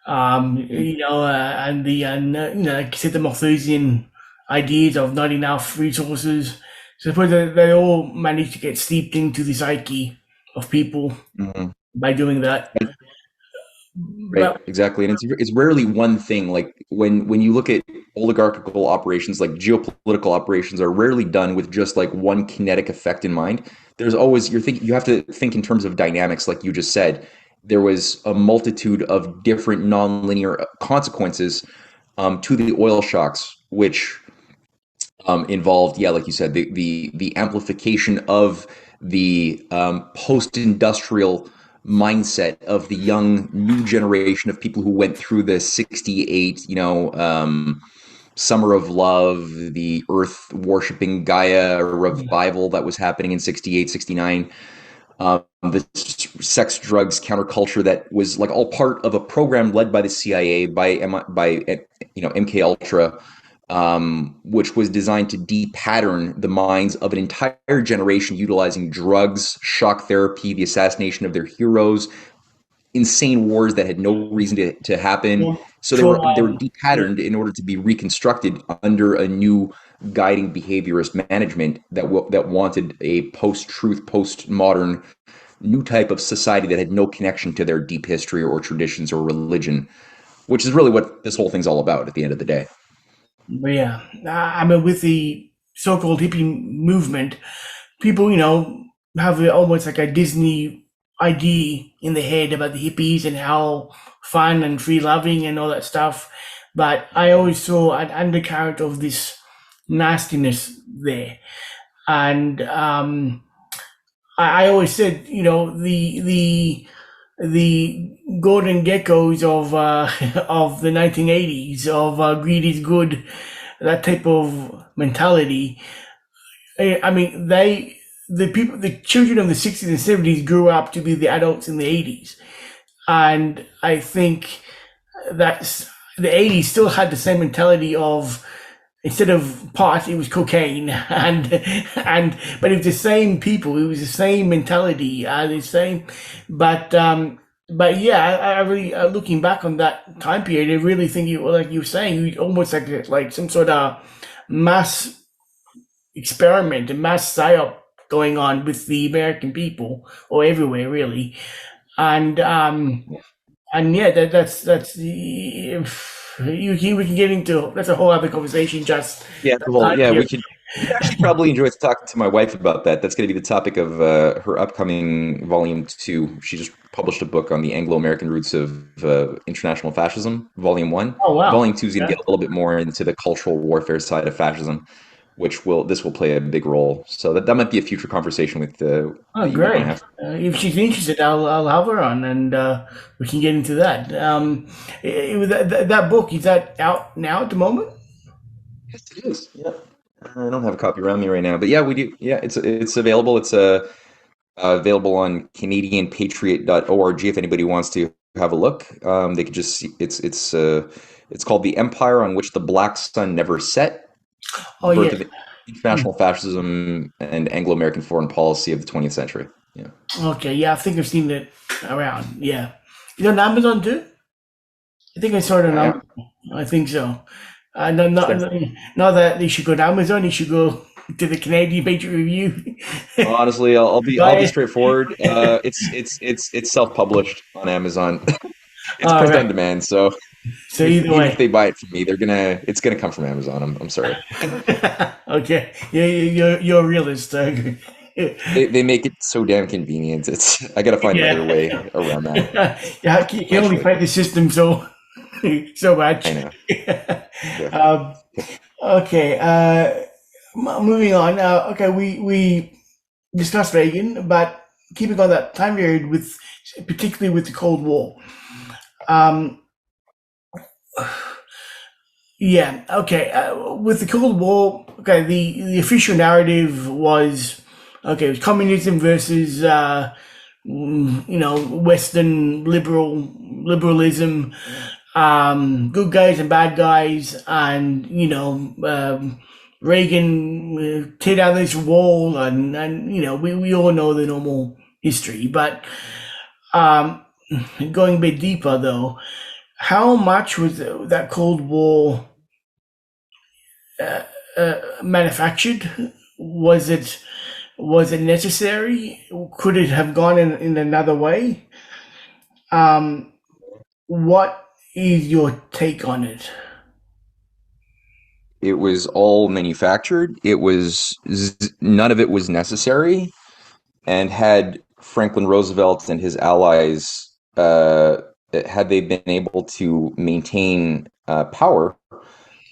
And like you said, the Malthusian ideas of not enough resources. So I suppose they all manage to get steeped into the psyche of people Mhm. by doing that. Right, But exactly, and it's rarely one thing. Like when you look at oligarchical operations, like geopolitical operations, are rarely done with just like one kinetic effect in mind. There's always you have to think in terms of dynamics, like you just said. There was a multitude of different nonlinear consequences to the oil shocks, which involved, yeah, like you said, the amplification of the post-industrial mindset of the young new generation of people who went through the 68, summer of love, the earth worshipping Gaia revival that was happening in 68, 69. The sex, drugs, counterculture that was like all part of a program led by the CIA, by MK Ultra, which was designed to de-pattern the minds of an entire generation utilizing drugs, shock therapy, the assassination of their heroes, insane wars that had no reason to happen. So they were trauma, yeah, de-patterned in order to be reconstructed under a new guiding behaviorist management that wanted a post-truth, post-modern new type of society that had no connection to their deep history or traditions or religion, which is really what this whole thing's all about at the end of the day. but yeah. I mean, with the so-called hippie movement, people, have almost like a Disney idea in the head about the hippies and how fun and free loving and all that stuff. But I always saw an undercurrent of this nastiness there. And I always said, the golden geckos of of the 1980s of greed is good, that type of mentality. I mean, the children of the 60s and 70s grew up to be the adults in the 80s. And I think that's the 80s still had the same mentality of instead of pot, it was cocaine, but it was the same people, it was the same mentality, the same. But yeah, I really looking back on that time period, I really think you like you were saying, almost like some sort of mass experiment, a mass psyop going on with the American people or everywhere really, and yeah, that's the. We can get into that's a whole other conversation. Just Yeah, that well, time yeah, period. you'd actually probably enjoy talking to my wife about that. That's going to be the topic of her upcoming volume 2. She just published a book on the Anglo-American roots of international fascism, volume 1. Oh wow! Volume 2 is going to Okay. get a little bit more into the cultural warfare side of fascism, which will play a big role. So that might be a future conversation Oh that you might want to great! have. If she's interested, I'll have her on, and we can get into that. That book is that out now at the moment? Yes, it is. Yeah. I don't have a copy around me right now, but yeah, we do. Yeah, it's available. It's available on CanadianPatriot.org if anybody wants to have a look. They could just see it's called "The Empire on Which the Black Sun Never Set: Oh The Birth yes. of International Fascism and Anglo-American Foreign Policy of the 20th Century." Yeah, Okay. Yeah, I think I've seen it around. Yeah. Is it on Amazon too? I think I saw it on yeah, Amazon. I think so. No, yeah. not that you should go to Amazon. You should go to the Canadian Patriot Review. Honestly, I'll Buy be it. straightforward. It's self-published on Amazon. It's All print on right. demand, so So either even if way. they buy it from me, it's gonna come from Amazon. I'm sorry. Okay. You're a realist. I agree. They make it so damn convenient. I gotta find another Yeah. way around that Yeah, you can only eventually. fight the system so so I much. know. Exactly. um, okay. Moving on. Okay, we discussed Reagan, but keeping on that time period with particularly with the Cold War. Um, yeah. Okay. With the Cold War, okay, the official narrative was okay. It was communism versus Western liberalism, good guys and bad guys, and Reagan tear down this wall, and we all know the normal history. But um, going a bit deeper, though, how much was that Cold War manufactured? Was it necessary? Could it have gone in another way? Um, what is your take on it? It was all manufactured. None of it was necessary. And had Franklin Roosevelt and his allies, had they been able to maintain power,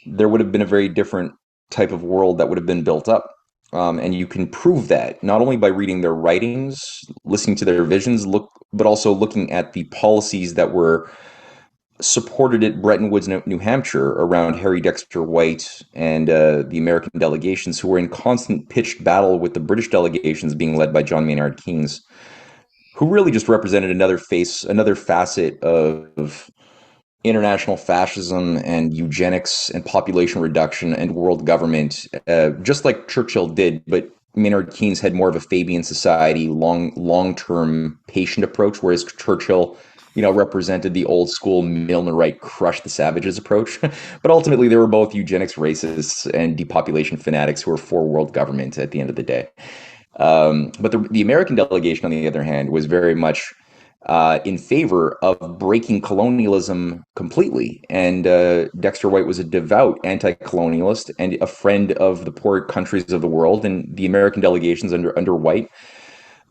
there would have been a very different type of world that would have been built up. And you can prove that not only by reading their writings, listening to their visions, but also looking at the policies that were supported at Bretton Woods, New Hampshire, around Harry Dexter White and the American delegations, who were in constant pitched battle with the British delegations being led by John Maynard Keynes, who really just represented another facet of international fascism and eugenics and population reduction and world government, just like Churchill did. But Maynard Keynes had more of a Fabian society, long term patient approach, whereas Churchill, represented the old school Milnerite crush the savages approach. But ultimately, they were both eugenics racists and depopulation fanatics who were for world government at the end of the day. But the American delegation, on the other hand, was very much in favor of breaking colonialism completely. And Dexter White was a devout anti-colonialist and a friend of the poor countries of the world. And the American delegations under White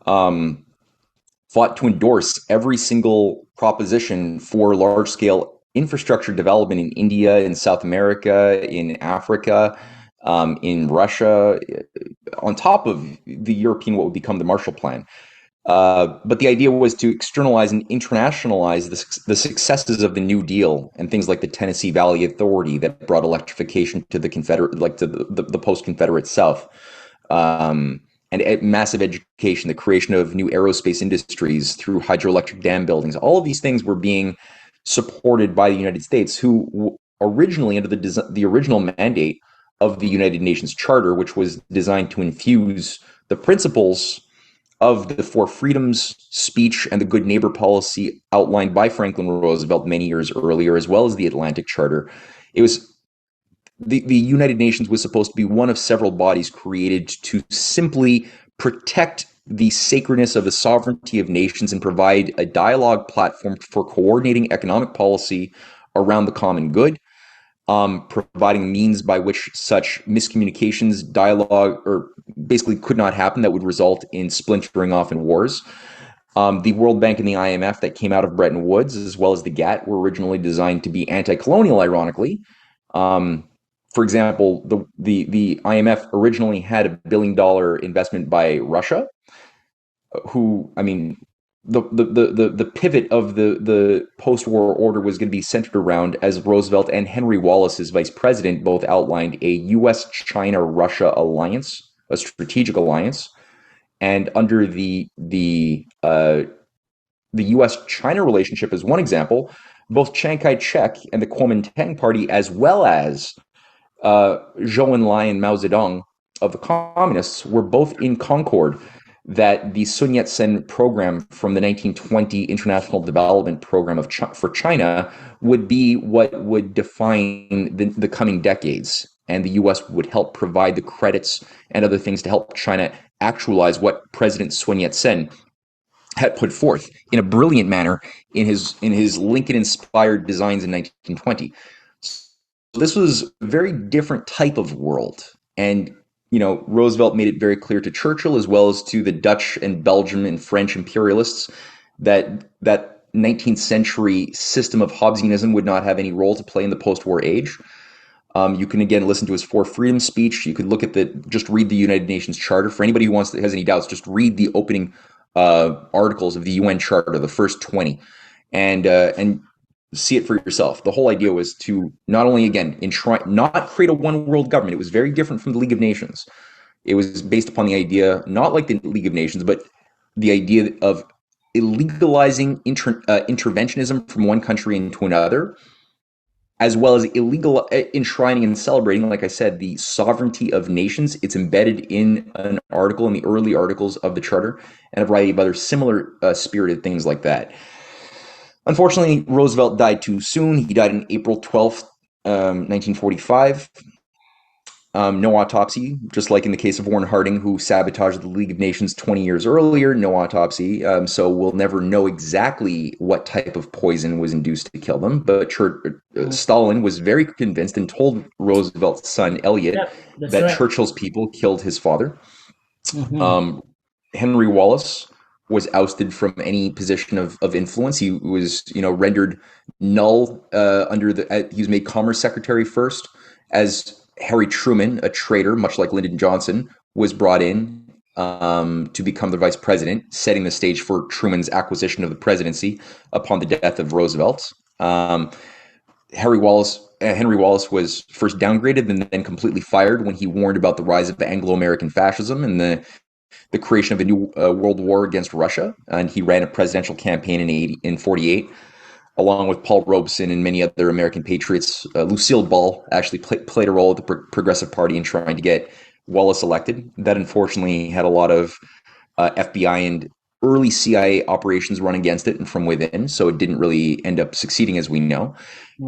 fought to endorse every single proposition for large-scale infrastructure development in India, in South America, in Africa, in Russia, on top of the European, what would become the Marshall Plan. But the idea was to externalize and internationalize the successes of the New Deal and things like the Tennessee Valley Authority that brought electrification to the Confederate, like to the post-Confederate South, and massive education, the creation of new aerospace industries through hydroelectric dam buildings. All of these things were being supported by the United States, who originally, under the original mandate of the United Nations Charter, which was designed to infuse the principles of the Four Freedoms speech and the Good Neighbor policy outlined by Franklin Roosevelt many years earlier, as well as the Atlantic Charter. It was the United Nations was supposed to be one of several bodies created to simply protect the sacredness of the sovereignty of nations and provide a dialogue platform for coordinating economic policy around the common good, providing means by which such miscommunications, dialogue, or basically could not happen that would result in splintering off in wars. The World Bank and the IMF that came out of Bretton Woods, as well as the GATT, were originally designed to be anti-colonial, ironically. For example, the IMF originally had $1 billion investment by Russia, who, I mean, the pivot of the post-war order was going to be centered around, as Roosevelt and Henry Wallace, as vice president, both outlined, a U.S.-China-Russia alliance, a strategic alliance. And under the U.S.-China relationship as one example, both Chiang Kai-shek and the Kuomintang Party, as well as Zhou Enlai and Mao Zedong of the communists, were both in concord that the Sun Yat-sen program from the 1920 International Development Program for China would be what would define the coming decades. And the U.S. would help provide the credits and other things to help China actualize what President Sun Yat-sen had put forth in a brilliant manner in his Lincoln-inspired designs in 1920. So this was a very different type of world. And Roosevelt made it very clear to Churchill, as well as to the Dutch and Belgian and French imperialists, that 19th century system of Hobbesianism would not have any role to play in the post-war age. You can again listen to his Four Freedoms speech. You could look at just read the United Nations Charter. For anybody who has any doubts, just read the opening articles of the UN Charter, the first 20, and see it for yourself. The whole idea was to not only, again, not create a one world government. It was very different from the League of Nations. It was based upon the idea, not like the League of Nations, but the idea of illegalizing interventionism from one country into another as well as illegal enshrining and celebrating, like I said, the sovereignty of nations. It's embedded in an article, in the early articles of the Charter, and a variety of other similar spirited things like that. Unfortunately, Roosevelt died too soon. He died on April 12th, 1945. No autopsy, just like in the case of Warren Harding, who sabotaged the League of Nations 20 years earlier, no autopsy. So we'll never know exactly what type of poison was induced to kill them. But Stalin was very convinced and told Roosevelt's son, Elliot, Yep, that's that right. Churchill's people killed his father. Mm-hmm. Um, Henry Wallace was ousted from any position of influence. He was, rendered null he was made Commerce Secretary first, as Harry Truman, a traitor, much like Lyndon Johnson, was brought in to become the vice president, setting the stage for Truman's acquisition of the presidency upon the death of Roosevelt. Henry Wallace was first downgraded and then completely fired when he warned about the rise of Anglo-American fascism and the creation of a new world war against Russia. And he ran a presidential campaign in 48, along with Paul Robeson and many other American patriots. Lucille Ball actually played a role at the Progressive Party in trying to get Wallace elected. That unfortunately had a lot of FBI and early CIA operations run against it and from within, so it didn't really end up succeeding, as we know.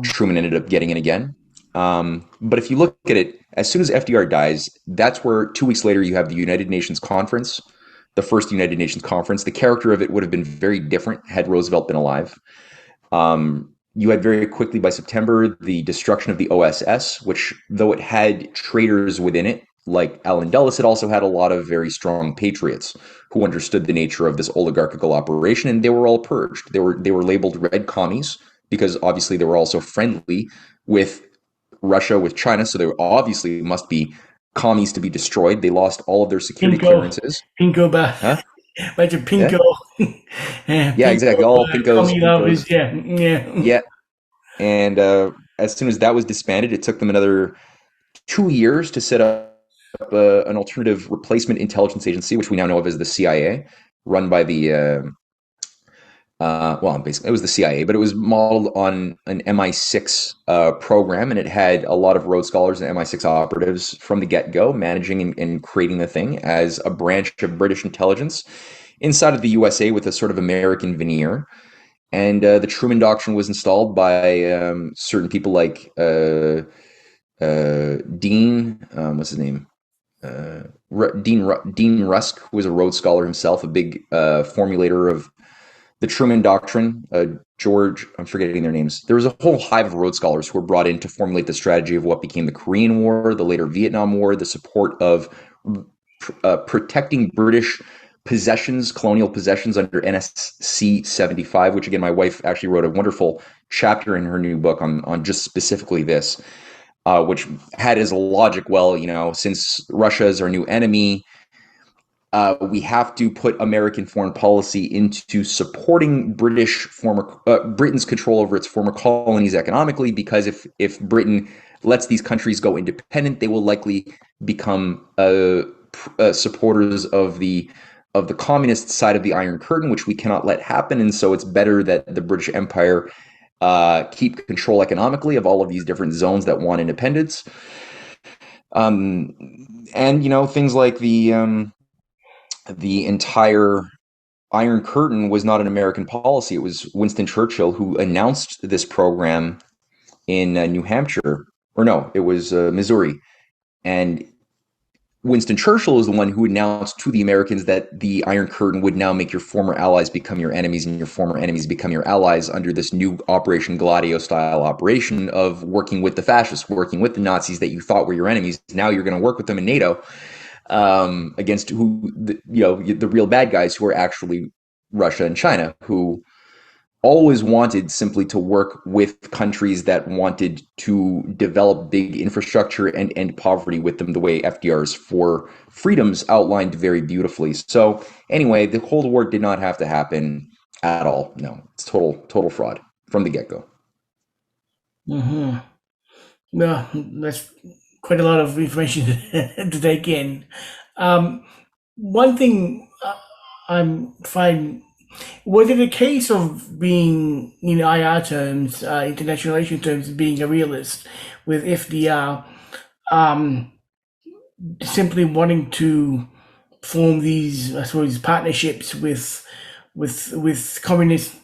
Truman ended up getting in again. But if you look at it, as soon as FDR dies, that's where 2 weeks later you have the United Nations Conference, the first United Nations Conference. The character of it would have been very different had Roosevelt been alive. You had very quickly, by September, the destruction of the OSS, which, though it had traitors within it, like Allen Dulles, it also had a lot of very strong patriots who understood the nature of this oligarchical operation, and they were all purged. They were labeled red commies because obviously they were also friendly with Russia, with China, so they obviously must be commies to be destroyed. They lost all of their security Pinko, clearances. Pinko, Huh? bunch of Yeah? Pinko, Yeah, Pinko, exactly. All Pinkos, commie Pinkos. lovers. Yeah, yeah. Yeah. And as soon as that was disbanded, it took them another 2 years to set up an alternative replacement intelligence agency, which we now know of as the CIA, run by the well, basically, it was the CIA, but it was modeled on an MI6 program, and it had a lot of Rhodes Scholars and MI6 operatives from the get-go, managing and creating the thing as a branch of British intelligence inside of the USA with a sort of American veneer. And the Truman Doctrine was installed by certain people like Dean, what's his name? Dean Rusk, who was a Rhodes Scholar himself, a big formulator of the Truman Doctrine. George, I'm forgetting their names. There was a whole hive of Rhodes Scholars who were brought in to formulate the strategy of what became the Korean War, the later Vietnam War, the support of protecting British possessions, colonial possessions under NSC 75, which again, my wife actually wrote a wonderful chapter in her new book on just specifically this, which had as a logic, well, since Russia is our new enemy, we have to put American foreign policy into supporting Britain's control over its former colonies economically, because if Britain lets these countries go independent, they will likely become supporters of the communist side of the Iron Curtain, which we cannot let happen. And so it's better that the British Empire keep control economically of all of these different zones that want independence. And things like the entire Iron Curtain was not an American policy. It was Winston Churchill who announced this program in New Hampshire, or no, it was Missouri. And Winston Churchill is the one who announced to the Americans that the Iron Curtain would now make your former allies become your enemies and your former enemies become your allies under this new Operation Gladio style operation of working with the fascists, working with the Nazis that you thought were your enemies. Now you're going to work with them in NATO against the real bad guys, who are actually Russia and China, who always wanted simply to work with countries that wanted to develop big infrastructure and end poverty with them, the way FDR's Four Freedoms outlined very beautifully. So anyway, the Cold War did not have to happen at all. No, it's total fraud from the get-go. Mm-hmm. Well, that's quite a lot of information to take in. One thing I'm find Was it a case of being, in IR terms, international relation terms, being a realist, with FDR um, simply wanting to form these, I suppose, partnerships with communist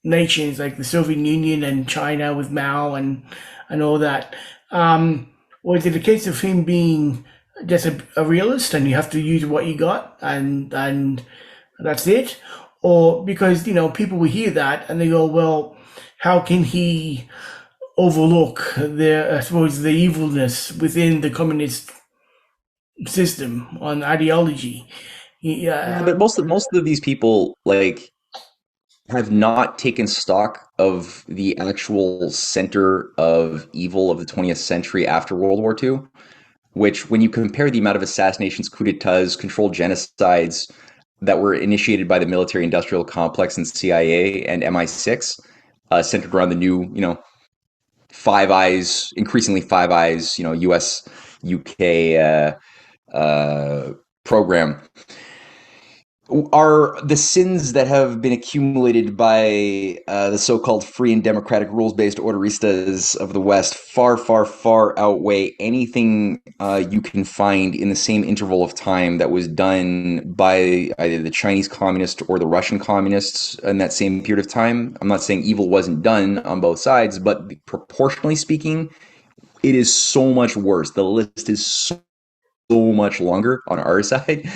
nations like the Soviet Union and China with Mao and all that. Was it a case of him being just a realist and you have to use what you got and that's it? Or because, people will hear that and they go, well, how can he overlook I suppose, the evilness within the communist system on ideology? Yeah, Yeah. but most of these people like have not taken stock of the actual center of evil of the 20th century after World War II, which when you compare the amount of assassinations, coups d'etats, controlled genocides that were initiated by the military industrial complex and CIA and MI6, centered around the new, Five Eyes, increasingly Five Eyes, US, UK program, are the sins that have been accumulated by the so-called free and democratic rules-based orderistas of the West far, far, far outweigh anything you can find in the same interval of time that was done by either the Chinese communists or the Russian communists in that same period of time. I'm not saying evil wasn't done on both sides, but proportionally speaking, it is so much worse. The list is so much longer on our side.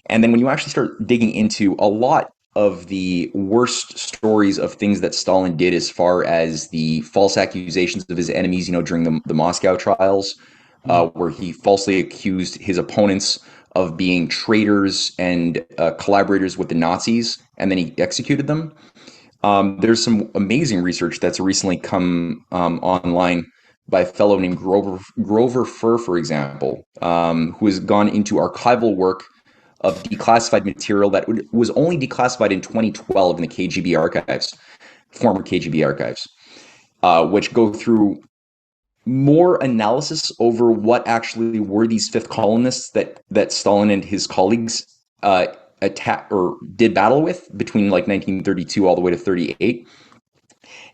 And then when you actually start digging into a lot of the worst stories of things that Stalin did as far as the false accusations of his enemies, during the Moscow trials, where he falsely accused his opponents of being traitors and collaborators with the Nazis, and then he executed them. There's some amazing research that's recently come online by a fellow named Grover Furr, for example, who has gone into archival work of declassified material that was only declassified in 2012 in the KGB archives, former KGB archives, which go through more analysis over what actually were these fifth columnists that Stalin and his colleagues attack or did battle with between like 1932 all the way to 38.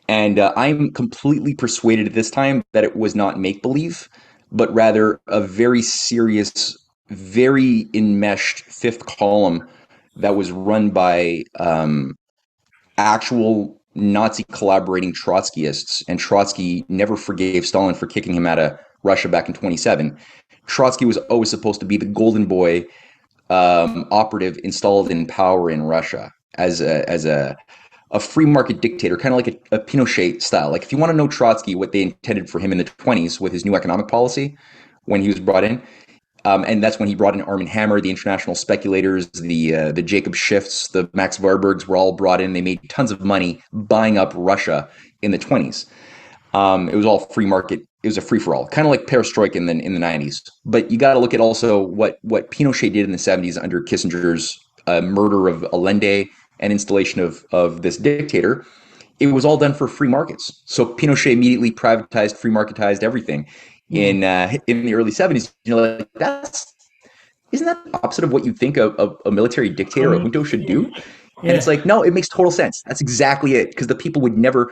And I'm completely persuaded at this time that it was not make believe, but rather a very serious, very enmeshed fifth column that was run by actual Nazi collaborating Trotskyists. And Trotsky never forgave Stalin for kicking him out of Russia back in 27. Trotsky was always supposed to be the golden boy operative installed in power in Russia as a free market dictator, kind of like a Pinochet style. Like if you want to know Trotsky, what they intended for him in the 20s with his new economic policy when he was brought in, and that's when he brought in Arm& Hammer, the international speculators, the Jacob Schiffs, the Max Warburgs were all brought in. They made tons of money buying up Russia in the 20s. It was all free market. It was a free for all, kind of like perestroika in the 90s. But you got to look at also what Pinochet did in the 70s under Kissinger's murder of Allende and installation of this dictator. It was all done for free markets. So Pinochet immediately privatized, free marketized everything in the early 70s. Like that's isn't that the opposite of what you think a military dictator, a junto should do? And it's Yeah. like, no, it makes total sense. That's exactly it. Because the people would never,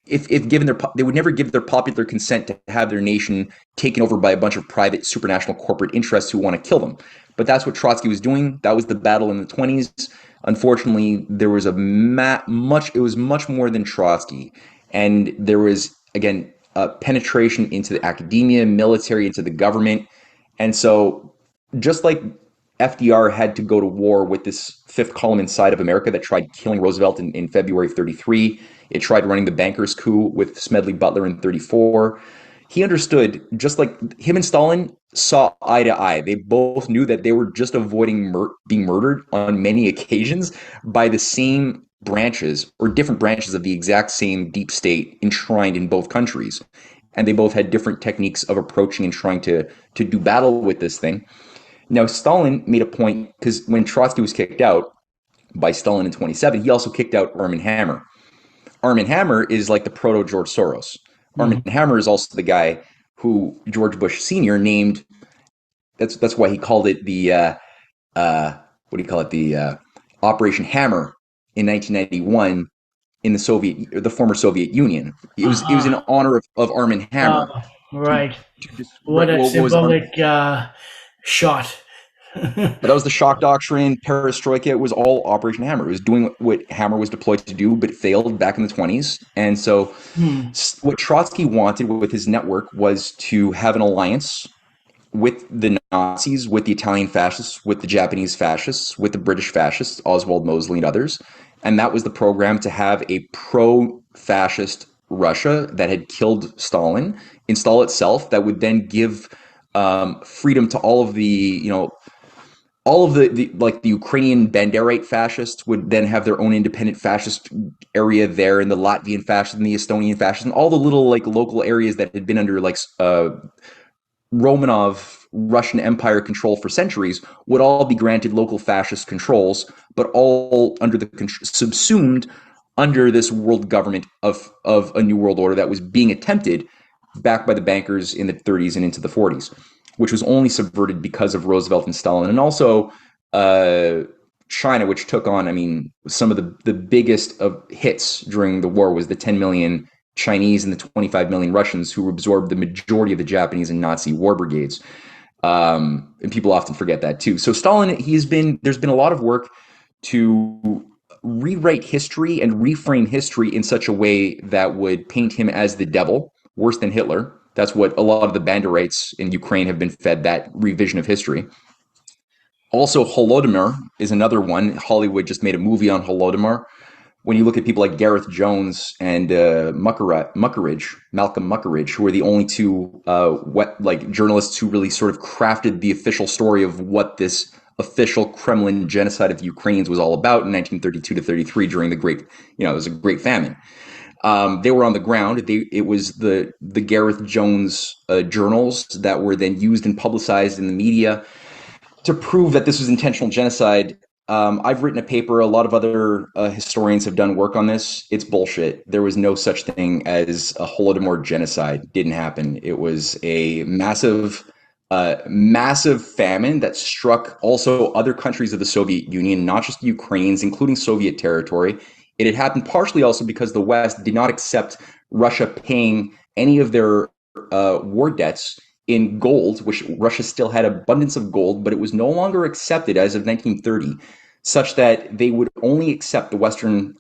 if given they would never give their popular consent to have their nation taken over by a bunch of private supranational corporate interests who want to kill them. But that's what Trotsky was doing. That was the battle in the 20s. Unfortunately, there was it was much more than Trotsky. And there was, again, penetration into the academia, military, into the government. And so just like FDR had to go to war with this fifth column inside of America that tried killing Roosevelt in February of 33. It tried running the bankers' coup with Smedley Butler in 34. He understood, just like him and Stalin saw eye to eye. They both knew that they were just avoiding being murdered on many occasions by the same branches or different branches of the exact same deep state enshrined in both countries. And they both had different techniques of approaching and trying to do battle with this thing. Now, Stalin made a point because when Trotsky was kicked out by Stalin in 27, he also kicked out Arm& Hammer. Arm& Hammer is like the proto George Soros. Arm& Hammer is also the guy who George Bush Sr. named. That's why he called it the what do you call it? The Operation Hammer in 1991 in the former Soviet Union. It was in Uh-huh. honor of Arm& Hammer. to Right. right, What a what was Arm? symbolic shot. But that was the shock doctrine, perestroika. It was all Operation Hammer. It was doing what Hammer was deployed to do, but it failed back in the 20s. And so, Hmm. what Trotsky wanted with his network was to have an alliance with the Nazis, with the Italian fascists, with the Japanese fascists, with the British fascists, Oswald Mosley and others. And that was the program, to have a pro-fascist Russia that had killed Stalin install itself, that would then give freedom to all of the like the Ukrainian Banderite fascists would then have their own independent fascist area there, and the Latvian fascists and the Estonian fascists and all the little like local areas that had been under like Romanov Russian Empire control for centuries would all be granted local fascist controls, but all under subsumed under this world government of a new world order that was being attempted back by the bankers in the 30s and into the 40s, which was only subverted because of Roosevelt and Stalin, and also uh, China, which took on, I mean, some of the biggest of hits during the war was the 10 million Chinese and the 25 million Russians who absorbed the majority of the Japanese and Nazi war brigades. And people often forget that too. So Stalin, there's been a lot of work to rewrite history and reframe history in such a way that would paint him as the devil, worse than Hitler. That's what a lot of the Banderites in Ukraine have been fed, that revision of history. Also, Holodomor is another one. Hollywood just made a movie on Holodomor. When you look at people like Gareth Jones and Malcolm Muckeridge, who are the only two journalists who really sort of crafted the official story of what this official Kremlin genocide of the Ukrainians was all about in 1932 to 33 during the great, it was a great famine. They were on the ground. It was the Gareth Jones journals that were then used and publicized in the media to prove that this was intentional genocide. I've written a paper. A lot of other historians have done work on this. It's bullshit. There was no such thing as a Holodomor genocide. Didn't happen. It was a massive famine that struck also other countries of the Soviet Union, not just the Ukrainians, including Soviet territory. It had happened partially also because the West did not accept Russia paying any of their war debts in gold, which Russia still had abundance of gold, but it was no longer accepted as of 1930, such that they would only accept the Western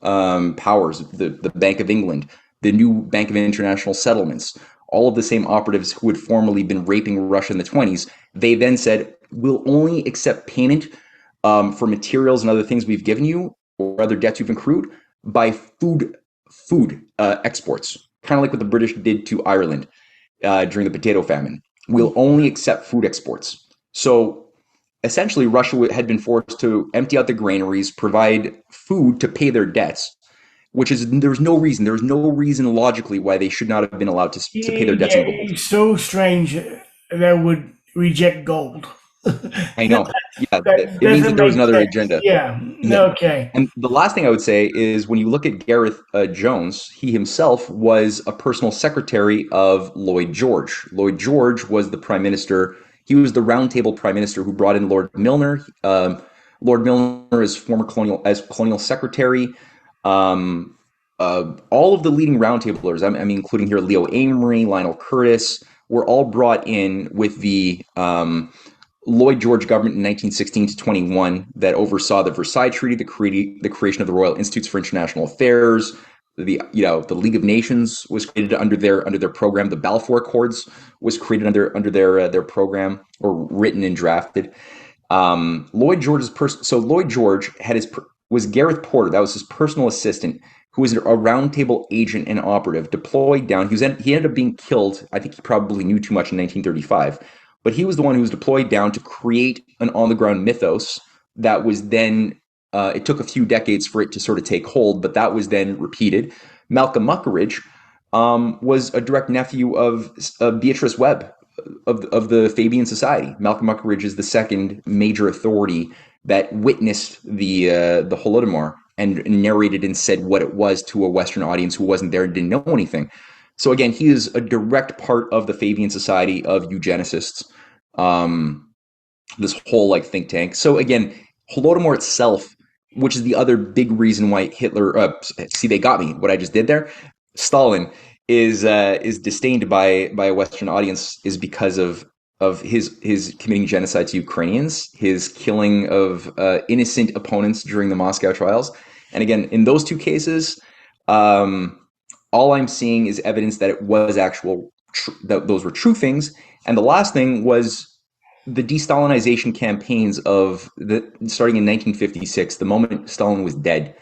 powers, the Bank of England, the new Bank of International Settlements, all of the same operatives who had formerly been raping Russia in the 20s. They then said, we'll only accept payment for materials and other things we've given you or other debts you've accrued by food exports, kind of like what the British did to Ireland during the potato famine. We'll only accept food exports. So essentially, Russia had been forced to empty out the granaries, provide food to pay their debts, which is there's no reason. There's no reason logically why they should not have been allowed to pay their debts Yeah, in gold. it's so strange they would reject gold. I know. Yeah, That it means that doesn't there was make another sense. agenda. Yeah. Yeah. Okay. And the last thing I would say is when you look at Gareth Jones, he himself was a personal secretary of Lloyd George. Lloyd George was the prime minister. He was the roundtable prime minister who brought in Lord Milner. Lord Milner is former colonial secretary. Um, all of the leading roundtablers, I mean, including here Leo Amory, Lionel Curtis, were all brought in with the Lloyd George government in 1916 to 21 that oversaw the Versailles Treaty, the creation of the Royal Institutes for International Affairs, the League of Nations was created under their program. The Balfour Accords was created under their program, or written and drafted. Lloyd George was Gareth Porter. That was his personal assistant, who was a roundtable agent and operative deployed down. He ended up being killed. I think he probably knew too much in 1935, but he was the one who was deployed down to create an on the ground mythos that was then. It took a few decades for it to sort of take hold, but that was then repeated. Malcolm Muckeridge was a direct nephew of Beatrice Webb of the Fabian Society. Malcolm Muckeridge is the second major authority that witnessed the Holodomor and narrated and said what it was to a Western audience who wasn't there and didn't know anything. So again, he is a direct part of the Fabian Society of eugenicists. This whole like think tank. So again, Holodomor itself which is the other big reason why Hitler. See, they got me. What I just did there. Stalin is disdained by a Western audience is because of his committing genocide to Ukrainians, his killing of innocent opponents during the Moscow trials, and again in those two cases, um, all I'm seeing is evidence that it was that those were true things. And the last thing was the de-Stalinization campaigns of the starting in 1956, the moment Stalin was dead,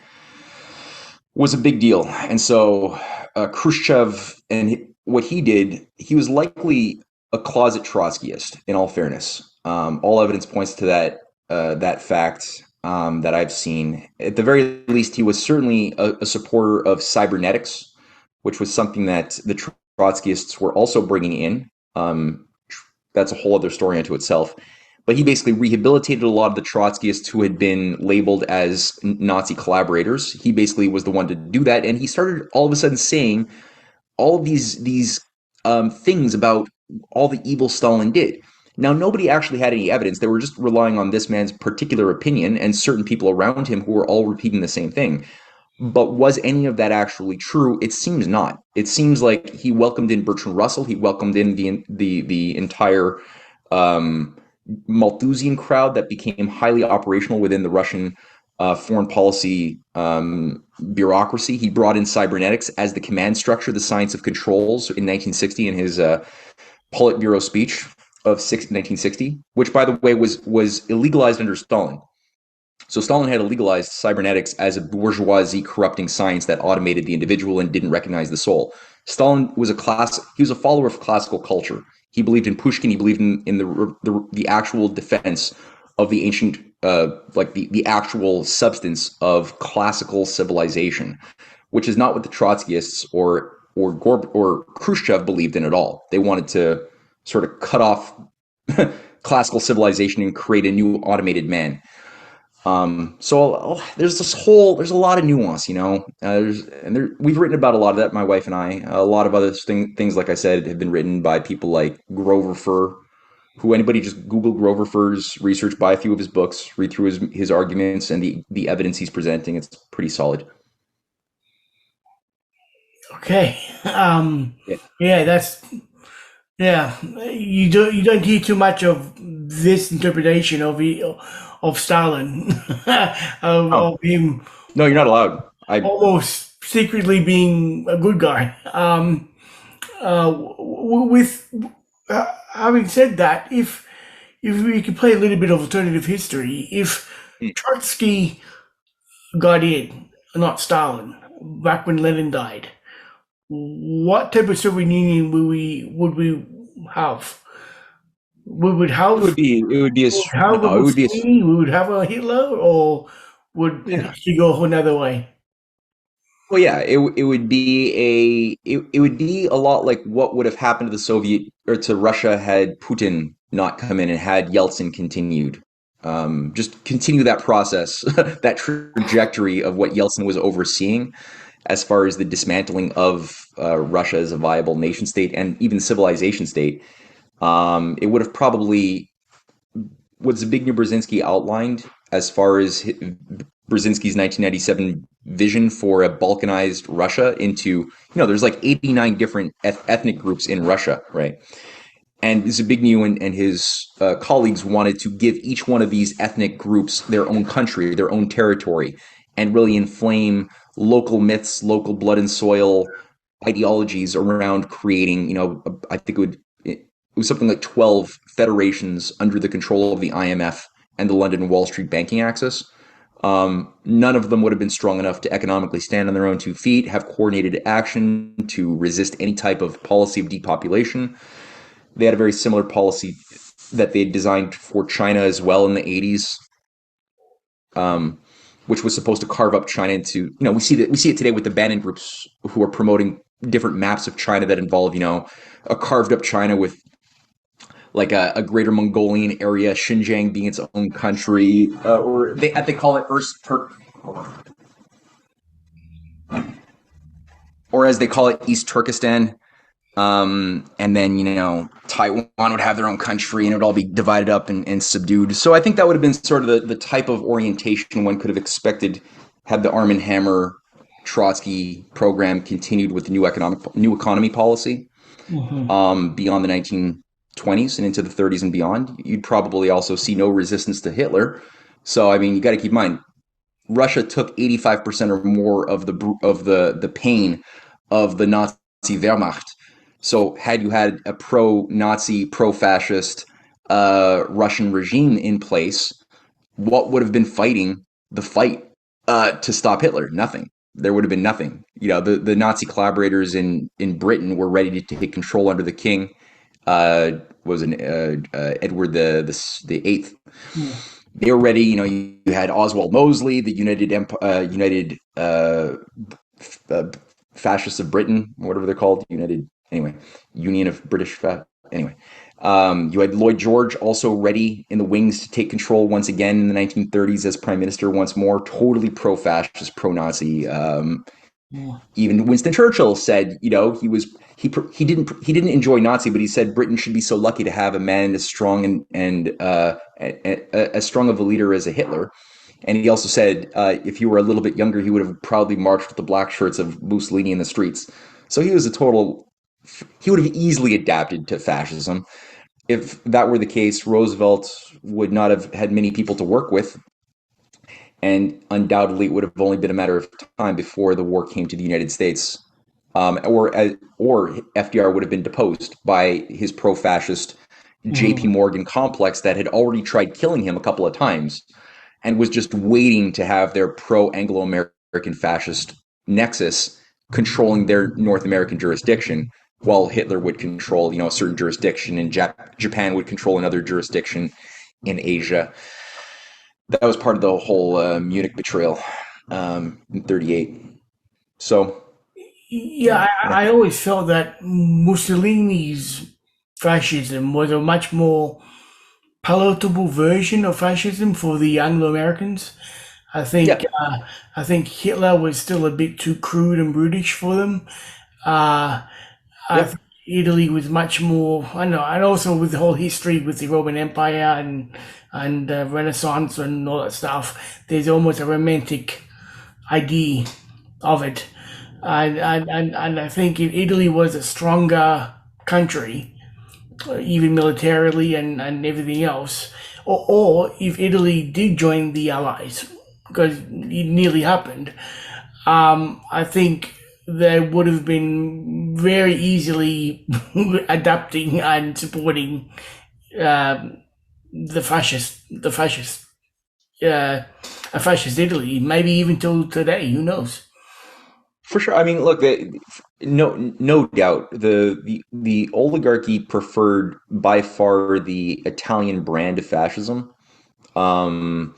was a big deal. And so Khrushchev and what he did, he was likely a closet Trotskyist. In all fairness, all evidence points to that fact that I've seen. At the very least, he was certainly a supporter of cybernetics, which was something that the Trotskyists were also bringing in. That's a whole other story unto itself. But he basically rehabilitated a lot of the Trotskyists who had been labeled as Nazi collaborators. He basically was the one to do that, and he started all of a sudden saying all of these things about all the evil Stalin did. Now, nobody actually had any evidence. They were just relying on this man's particular opinion and certain people around him who were all repeating the same thing. But was any of that actually true? It seems not. It seems like he welcomed in Bertrand Russell. He welcomed in the entire Malthusian crowd that became highly operational within the Russian foreign policy bureaucracy. He brought in cybernetics as the command structure, the science of controls in 1960 in his Politburo speech of 1960, which, by the way, was illegalized under Stalin. So Stalin had legalized cybernetics as a bourgeoisie corrupting science that automated the individual and didn't recognize the soul. Stalin was he was a follower of classical culture. He believed in Pushkin. He believed in the actual defense of the ancient, like the actual substance of classical civilization, which is not what the Trotskyists or Khrushchev believed in at all. They wanted to sort of cut off classical civilization and create a new automated man. So there's a lot of nuance, you know. We've written about a lot of that, my wife and I. A lot of other things, like I said, have been written by people like Grover Furr, who anybody just Google Grover Furr's research, buy a few of his books, read through his arguments and the evidence he's presenting. It's pretty solid. Okay. Yeah. Yeah, that's yeah. You don't hear too much of this interpretation of Stalin, Oh of him no, you're not allowed. almost secretly being a good guy. With having said that, if we could play a little bit of alternative history, if Trotsky got in, not Stalin, back when Lenin died, what type of Soviet Union would we have? We would have It would be a have a no. It would be a Mussolini, we would have a Hitler, or would yeah. history go another way? Well, yeah, it would be it would be a lot like what would have happened to the Soviet or to Russia had Putin not come in and had Yeltsin continued. Just continue that process, that trajectory of what Yeltsin was overseeing as far as the dismantling of Russia as a viable nation state and even civilization state. It would have probably what Zbigniew Brzezinski outlined as far as Brzezinski's 1997 vision for a balkanized Russia into, there's like 89 different ethnic groups in Russia, right? And Zbigniew and his colleagues wanted to give each one of these ethnic groups their own country, their own territory, and really inflame local myths, local blood and soil ideologies around creating, I think it was something like 12 federations under the control of the IMF and the London Wall Street banking axis. None of them would have been strong enough to economically stand on their own 2 feet, have coordinated action to resist any type of policy of depopulation. They had a very similar policy that they designed for China as well in the 80s, which was supposed to carve up China into, we see it today with the Bannon groups who are promoting different maps of China that involve, a carved up China with like a greater Mongolian area, Xinjiang being its own country, or they call it or as they call it, East Turkestan. And then, Taiwan would have their own country and it would all be divided up and subdued. So I think that would have been sort of the type of orientation one could have expected had the Arm and Hammer Trotsky program continued with the new economy policy Hmm. beyond the 1920s and into the 30s and beyond. You'd probably also see no resistance to Hitler. So I mean, you got to keep in mind Russia took 85% or more of the pain of the Nazi Wehrmacht. So had you had a pro-Nazi, pro-fascist Russian regime in place, what would have been fighting the fight to stop Hitler? Nothing. There would have been nothing. The Nazi collaborators in Britain were ready to take control under the king. Was an Edward the Eighth. They were ready. You had Oswald Mosley, the United uh, Fascists of Britain, whatever they're called. Anyway, Union of British. Anyway, you had Lloyd George also ready in the wings to take control once again in the 1930s as prime minister once more, totally pro-fascist, pro-Nazi. Even Winston Churchill said, he didn't enjoy Nazi, but he said Britain should be so lucky to have a man as strong and as strong of a leader as a Hitler. And he also said, if he were a little bit younger, he would have proudly marched with the black shirts of Mussolini in the streets. So he would have easily adapted to fascism. If that were the case, Roosevelt would not have had many people to work with, and undoubtedly it would have only been a matter of time before the war came to the United States, or FDR would have been deposed by his pro-fascist J.P. Hmm. Morgan complex that had already tried killing him a couple of times and was just waiting to have their pro-Anglo-American fascist nexus controlling their North American jurisdiction, while Hitler would control, a certain jurisdiction, and Japan would control another jurisdiction in Asia. That was part of the whole Munich betrayal in '38. So, Yeah, and I I think, always felt that Mussolini's fascism was a much more palatable version of fascism for the Anglo-Americans. I think yeah, uh, I think Hitler was still a bit too crude and brutish for them. Uh, I yeah, think Italy was much more. I know, and also with the whole history with the Roman Empire and Renaissance and all that stuff, there's almost a romantic idea of it. And I think if Italy was a stronger country, even militarily and everything else, or if Italy did join the Allies, because it nearly happened, I think they would have been very easily adapting and supporting um, the fascist, uh, a fascist Italy, maybe even till today. Who knows? for sure. I mean, look, no doubt, the oligarchy preferred by far the Italian brand of fascism. Um,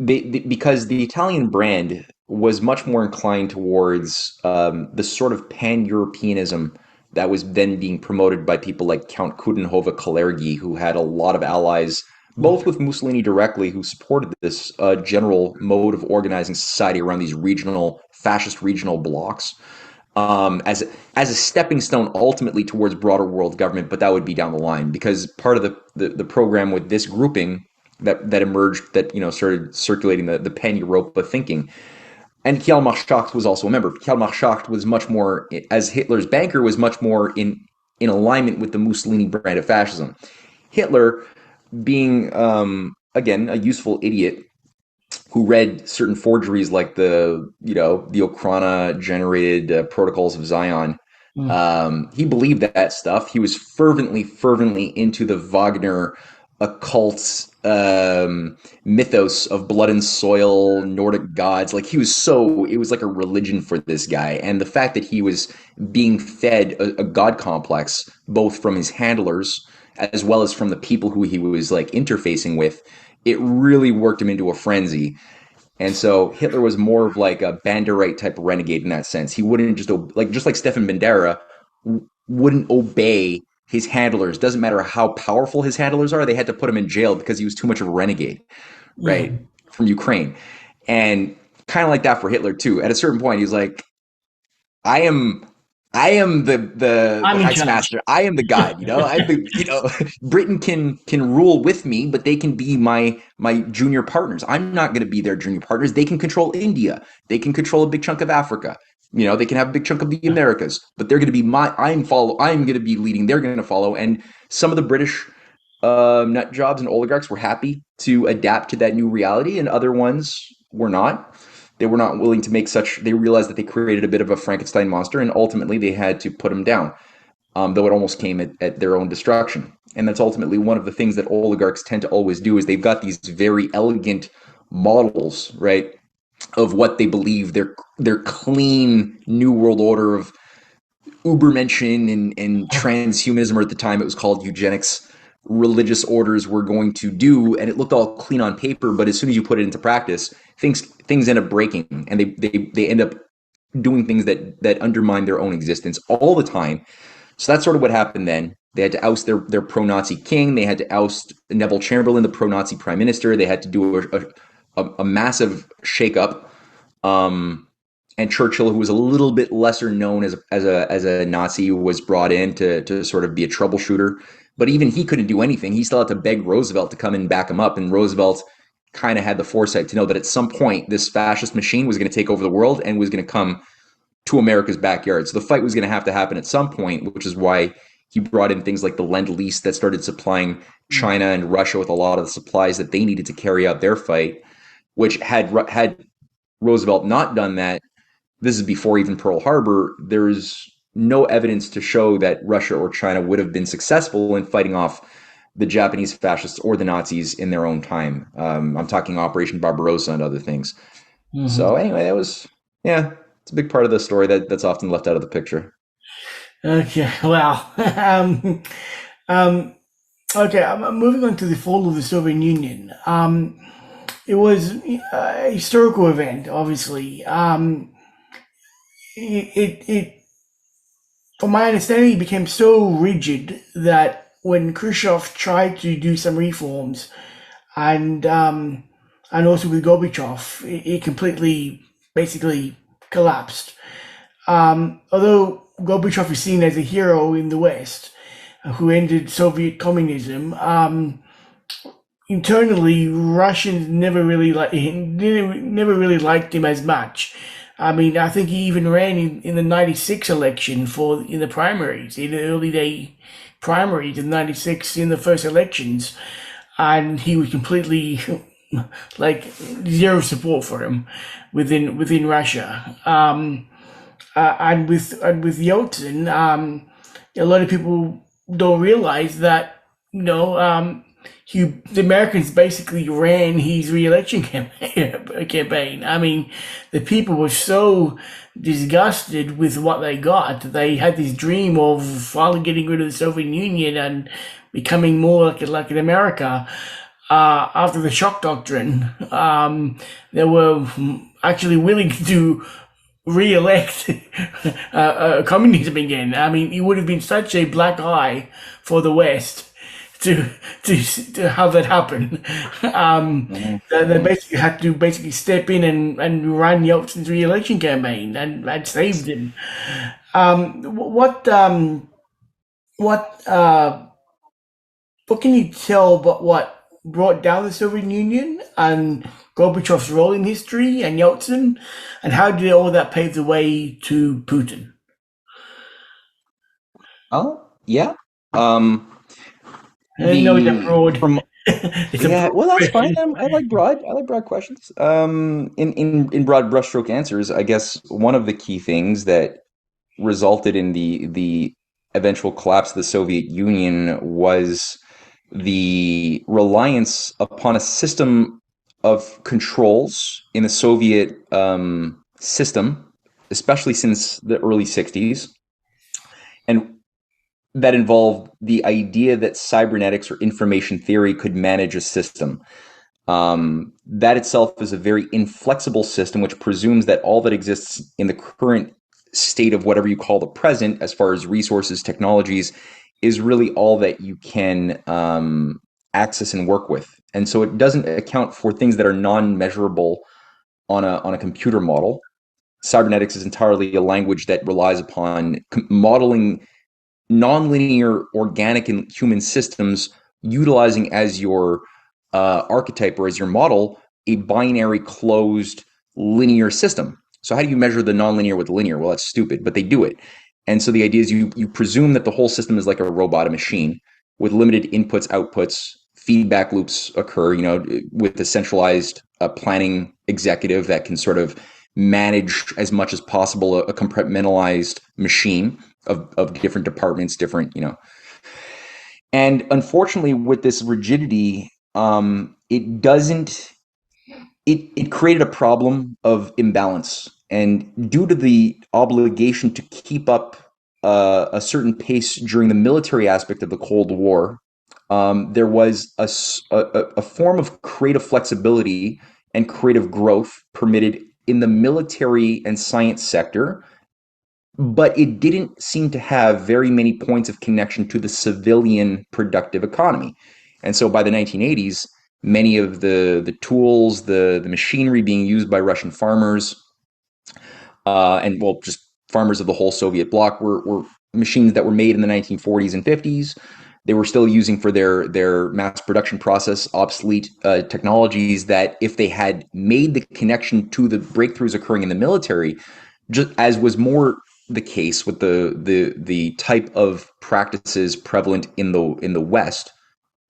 because the Italian brand was much more inclined towards the sort of pan-Europeanism that was then being promoted by people like Count Coudenhove Kalergi, who had a lot of allies, both with Mussolini directly, who supported this general mode of organizing society around these fascist regional blocks, as a stepping stone ultimately towards broader world government, but that would be down the line because part of the program with this grouping that emerged, that started circulating the pan Europa thinking. And Kjell was also a member. Kjell was much more, as Hitler's banker, was much more in alignment with the Mussolini brand of fascism. Hitler, being again a useful idiot who read certain forgeries like the Okhrana generated Protocols of Zion. Mm. He believed that stuff. He was fervently into the Wagner occult mythos of blood and soil, Nordic gods. Like it was like a religion for this guy. And the fact that he was being fed a god complex, both from his handlers as well as from the people who he was like interfacing with, it really worked him into a frenzy. And so Hitler was more of like a Banderite type of renegade in that sense. He wouldn't just like Stefan Bandera wouldn't obey his handlers. Doesn't matter how powerful his handlers are, they had to put him in jail because he was too much of a renegade, right? Mm. From Ukraine. And kind of like that for Hitler too. At a certain point, he's like, I am I am the I'm in hex charge. master. I am the god. I'm the Britain can rule with me, but they can be my junior partners. I'm not going to be their junior partners. They can control India. They can control a big chunk of Africa. They can have a big chunk of the Americas, but they're going to be I'm going to be leading. They're going to follow. And some of the British nut jobs and oligarchs were happy to adapt to that new reality, and other ones were not. They were not willing to make such. They realized that they created a bit of a Frankenstein monster, and ultimately they had to put him down. Though it almost came at their own destruction. And that's ultimately one of the things that oligarchs tend to always do is they've got these very elegant models, right, of what they believe their clean new world order of Ubermenschen and transhumanism, or at the time it was called eugenics, religious orders were going to do, and it looked all clean on paper. But as soon as you put it into practice, things end up breaking, and they end up doing things that undermine their own existence all the time. So that's sort of what happened then. They had to oust their pro-Nazi king. They had to oust Neville Chamberlain, the pro-Nazi prime minister. They had to do a massive shakeup. And Churchill, who was a little bit lesser known as a Nazi, was brought in to sort of be a troubleshooter. But even he couldn't do anything. He still had to beg Roosevelt to come and back him up. And Roosevelt kind of had the foresight to know that at some point this fascist machine was going to take over the world and was going to come to America's backyard. So the fight was going to happen at some point, which is why he brought in things like the Lend-Lease that started supplying China and Russia with a lot of the supplies that they needed to carry out their fight. Which had Roosevelt not done that, this is before even Pearl Harbor, there's no evidence to show that Russia or China would have been successful in fighting off the Japanese fascists or the Nazis in their own time. I'm talking Operation Barbarossa and other things. Mhm. So anyway, yeah, it's a big part of the story that's often left out of the picture. Okay, well, um, okay, I'm moving on to the fall of the Soviet Union. It was a historical event, obviously. It, from my understanding, it became so rigid that when Khrushchev tried to do some reforms, and also with Gorbachev, it completely, basically collapsed. Although Gorbachev is seen as a hero in the West, who ended Soviet communism, internally Russians never really liked him as much. I mean, I think he even ran in the '96 election in the primaries, in the early day primaries in '96 in the first elections, and he was completely like zero support for him within Russia. And with Yeltsin, a lot of people don't realize that the Americans basically ran his re-election campaign. I mean, the people were so disgusted with what they got. They had this dream of finally getting rid of the Soviet Union and becoming more like an America. After the shock doctrine, they were actually willing to re-elect communism again. I mean, it would have been such a black eye for the West to have that happen. They basically had to step in and run Yeltsin's re-election campaign and saved him. What what can you tell about what brought down the Soviet Union and Gorbachev's role in history and Yeltsin, and how did all that pave the way to Putin? Oh, yeah. Um, I know it's a broad, from it's a Yeah, broad well, that's fine. question. I like broad questions. In broad brushstroke answers, I guess one of the key things that resulted in the eventual collapse of the Soviet Union was the reliance upon a system of controls in the Soviet system, especially since the early '60s, and that involved the idea that cybernetics or information theory could manage a system. That itself is a very inflexible system, which presumes that all that exists in the current state of whatever you call the present, as far as resources, technologies, is really all that you can access and work with. And so it doesn't account for things that are non-measurable on a computer model. cybernetics is entirely a language that relies upon modeling nonlinear organic and human systems, utilizing as your archetype or as your model a binary closed linear system. So how do you measure the nonlinear with the linear? Well, that's stupid, but they do it. And so the idea is you presume that the whole system is like a robot, a machine, with limited inputs, outputs, feedback loops occur, with a centralized planning executive that can sort of manage as much as possible a compartmentalized machine of different departments, and unfortunately with this rigidity, it doesn't, it created a problem of imbalance. And due to the obligation to keep up a certain pace during the military aspect of the Cold War, there was a form of creative flexibility and creative growth permitted in the military and science sector, but it didn't seem to have very many points of connection to the civilian productive economy. And so by the 1980s, many of the tools, the machinery being used by Russian farmers, and well, just farmers of the whole Soviet bloc were machines that were made in the 1940s and 50s. They were still using for their mass production process obsolete technologies that, if they had made the connection to the breakthroughs occurring in the military, just as was more the case with the type of practices prevalent in the West,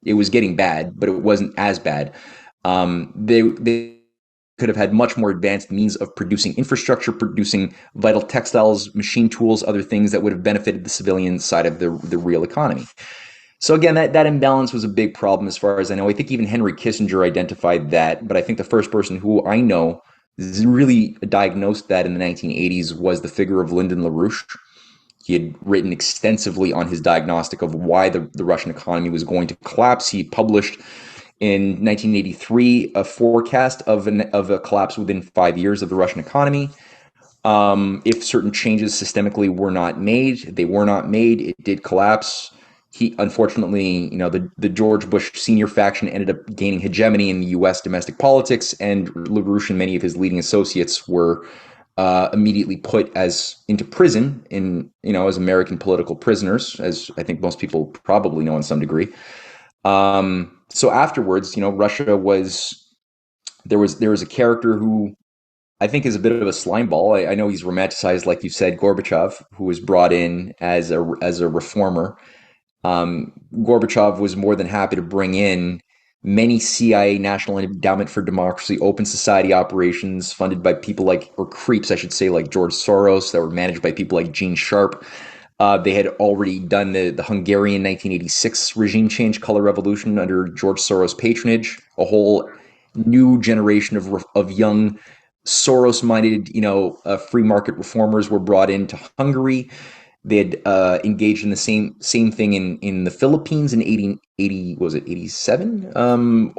it was getting bad, but it wasn't as bad. They could have had much more advanced means of producing infrastructure, producing vital textiles, machine tools, other things that would have benefited the civilian side of the real economy. So again, that imbalance was a big problem as far as I know. I think even Henry Kissinger identified that, but I think the first person who I know really diagnosed that in the 1980s was the figure of Lyndon LaRouche. He had written extensively on his diagnostic of why the Russian economy was going to collapse. He published in 1983 a forecast of a collapse within 5 years of the Russian economy. If certain changes systemically were not made, they were not made. It did collapse. He unfortunately, the George Bush senior faction ended up gaining hegemony in the U.S. domestic politics, and LaRouche and many of his leading associates were immediately put into prison as American political prisoners, as I think most people probably know in some degree. So afterwards, Russia there was a character who I think is a bit of a slime ball. I know he's romanticized, like you said, Gorbachev, who was brought in as a reformer. Gorbachev was more than happy to bring in many CIA, National Endowment for Democracy, open society operations funded by people or creeps, I should say, like George Soros, that were managed by people like Gene Sharp. They had already done the Hungarian 1986 regime change, color revolution under George Soros' patronage. A whole new generation of young Soros-minded, free market reformers were brought into Hungary. They had engaged in the same thing in the Philippines in 80 was it 87?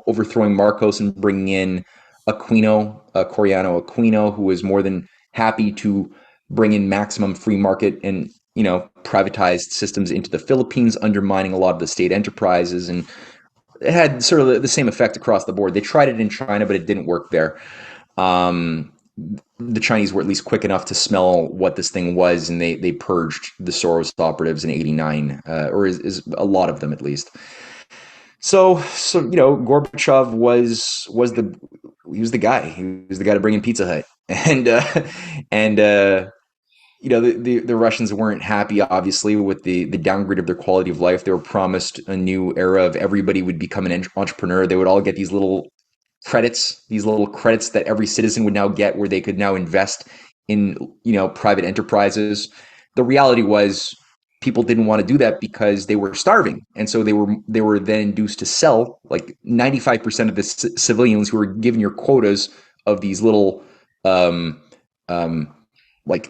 Overthrowing Marcos and bringing in Coriano Aquino, who was more than happy to bring in maximum free market and privatized systems into the Philippines, undermining a lot of the state enterprises, and it had sort of the same effect across the board. They tried it in China, but it didn't work there. The Chinese were at least quick enough to smell what this thing was, and they purged the Soros operatives in '89, or is a lot of them at least. So Gorbachev was the guy. He was the guy to bring in Pizza Hut, and the Russians weren't happy, obviously, with the downgrade of their quality of life. They were promised a new era of everybody would become an entrepreneur. They would all get these little credits that every citizen would now get, where they could now invest in private enterprises. The reality was people didn't want to do that because they were starving, and so they were then induced to sell. Like 95% of the civilians who were given your quotas of these little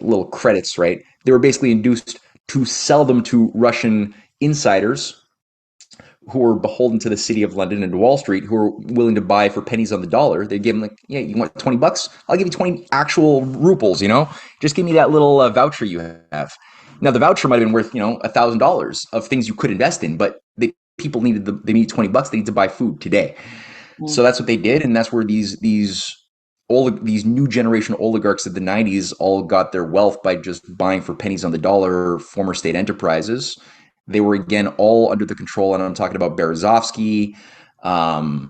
little credits, right? They were basically induced to sell them to Russian insiders who were beholden to the city of London and to Wall Street, who were willing to buy for pennies on the dollar. They gave them yeah, you want $20? I'll give you 20 actual rubles, just give me that little voucher you have. Now the voucher might have been worth, $1,000 of things you could invest in, but people needed they needed $20. They need to buy food today. So that's what they did. And that's where these these new generation oligarchs of the 90s all got their wealth by just buying for pennies on the dollar former state enterprises. They were again all under the control, and I'm talking about Berezovsky, and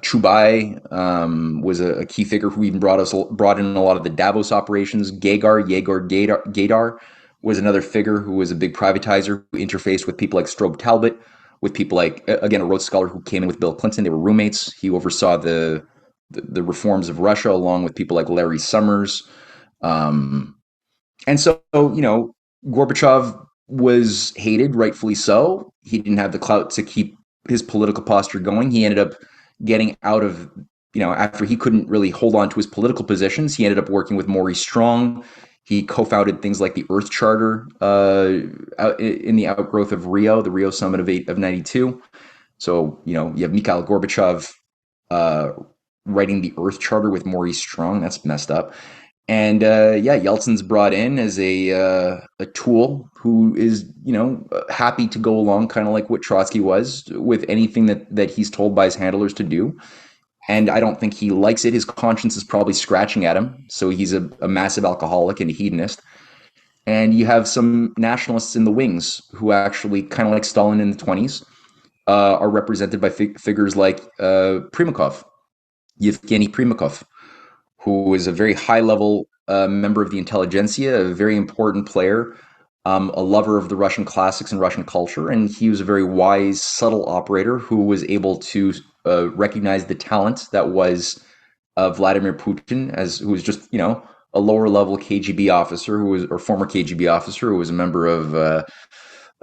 Chubai was a key figure who even brought in a lot of the Davos operations. Yegor Gaidar was another figure who was a big privatizer who interfaced with people like Strobe Talbot, with people like, again, a Rhodes Scholar who came in with Bill Clinton. They were roommates. He oversaw the reforms of Russia along with people like Larry Summers. Um, and so, Gorbachev was hated, rightfully so. He didn't have the clout to keep his political posture going. He ended up getting out of, after he couldn't really hold on to his political positions, he ended up working with Maurice Strong. He co-founded things like the Earth Charter in the outgrowth of Rio, the Rio Summit of 92. So, you have Mikhail Gorbachev writing the Earth Charter with Maurice Strong. That's messed up. And Yeltsin's brought in as a tool who is, happy to go along, kind of like what Trotsky was, with anything that he's told by his handlers to do. And I don't think he likes it. His conscience is probably scratching at him. So he's a massive alcoholic and a hedonist. And you have some nationalists in the wings who actually, kind of like Stalin in the 20s, are represented by figures like Primakov, Yevgeny Primakov, who is a very high-level member of the intelligentsia, a very important player, a lover of the Russian classics and Russian culture, and he was a very wise, subtle operator who was able to recognize the talent that was Vladimir Putin, who was just, a lower-level KGB officer or former KGB officer who was a member of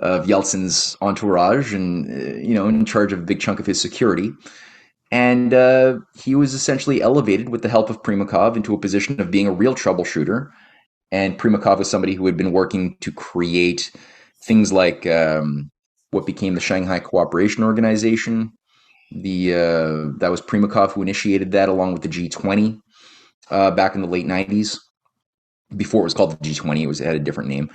Yeltsin's entourage and, in charge of a big chunk of his security. And he was essentially elevated with the help of Primakov into a position of being a real troubleshooter. And Primakov was somebody who had been working to create things like what became the Shanghai Cooperation Organization. That was Primakov who initiated that along with the G20 back in the late 90s. Before it was called the G20, it had a different name.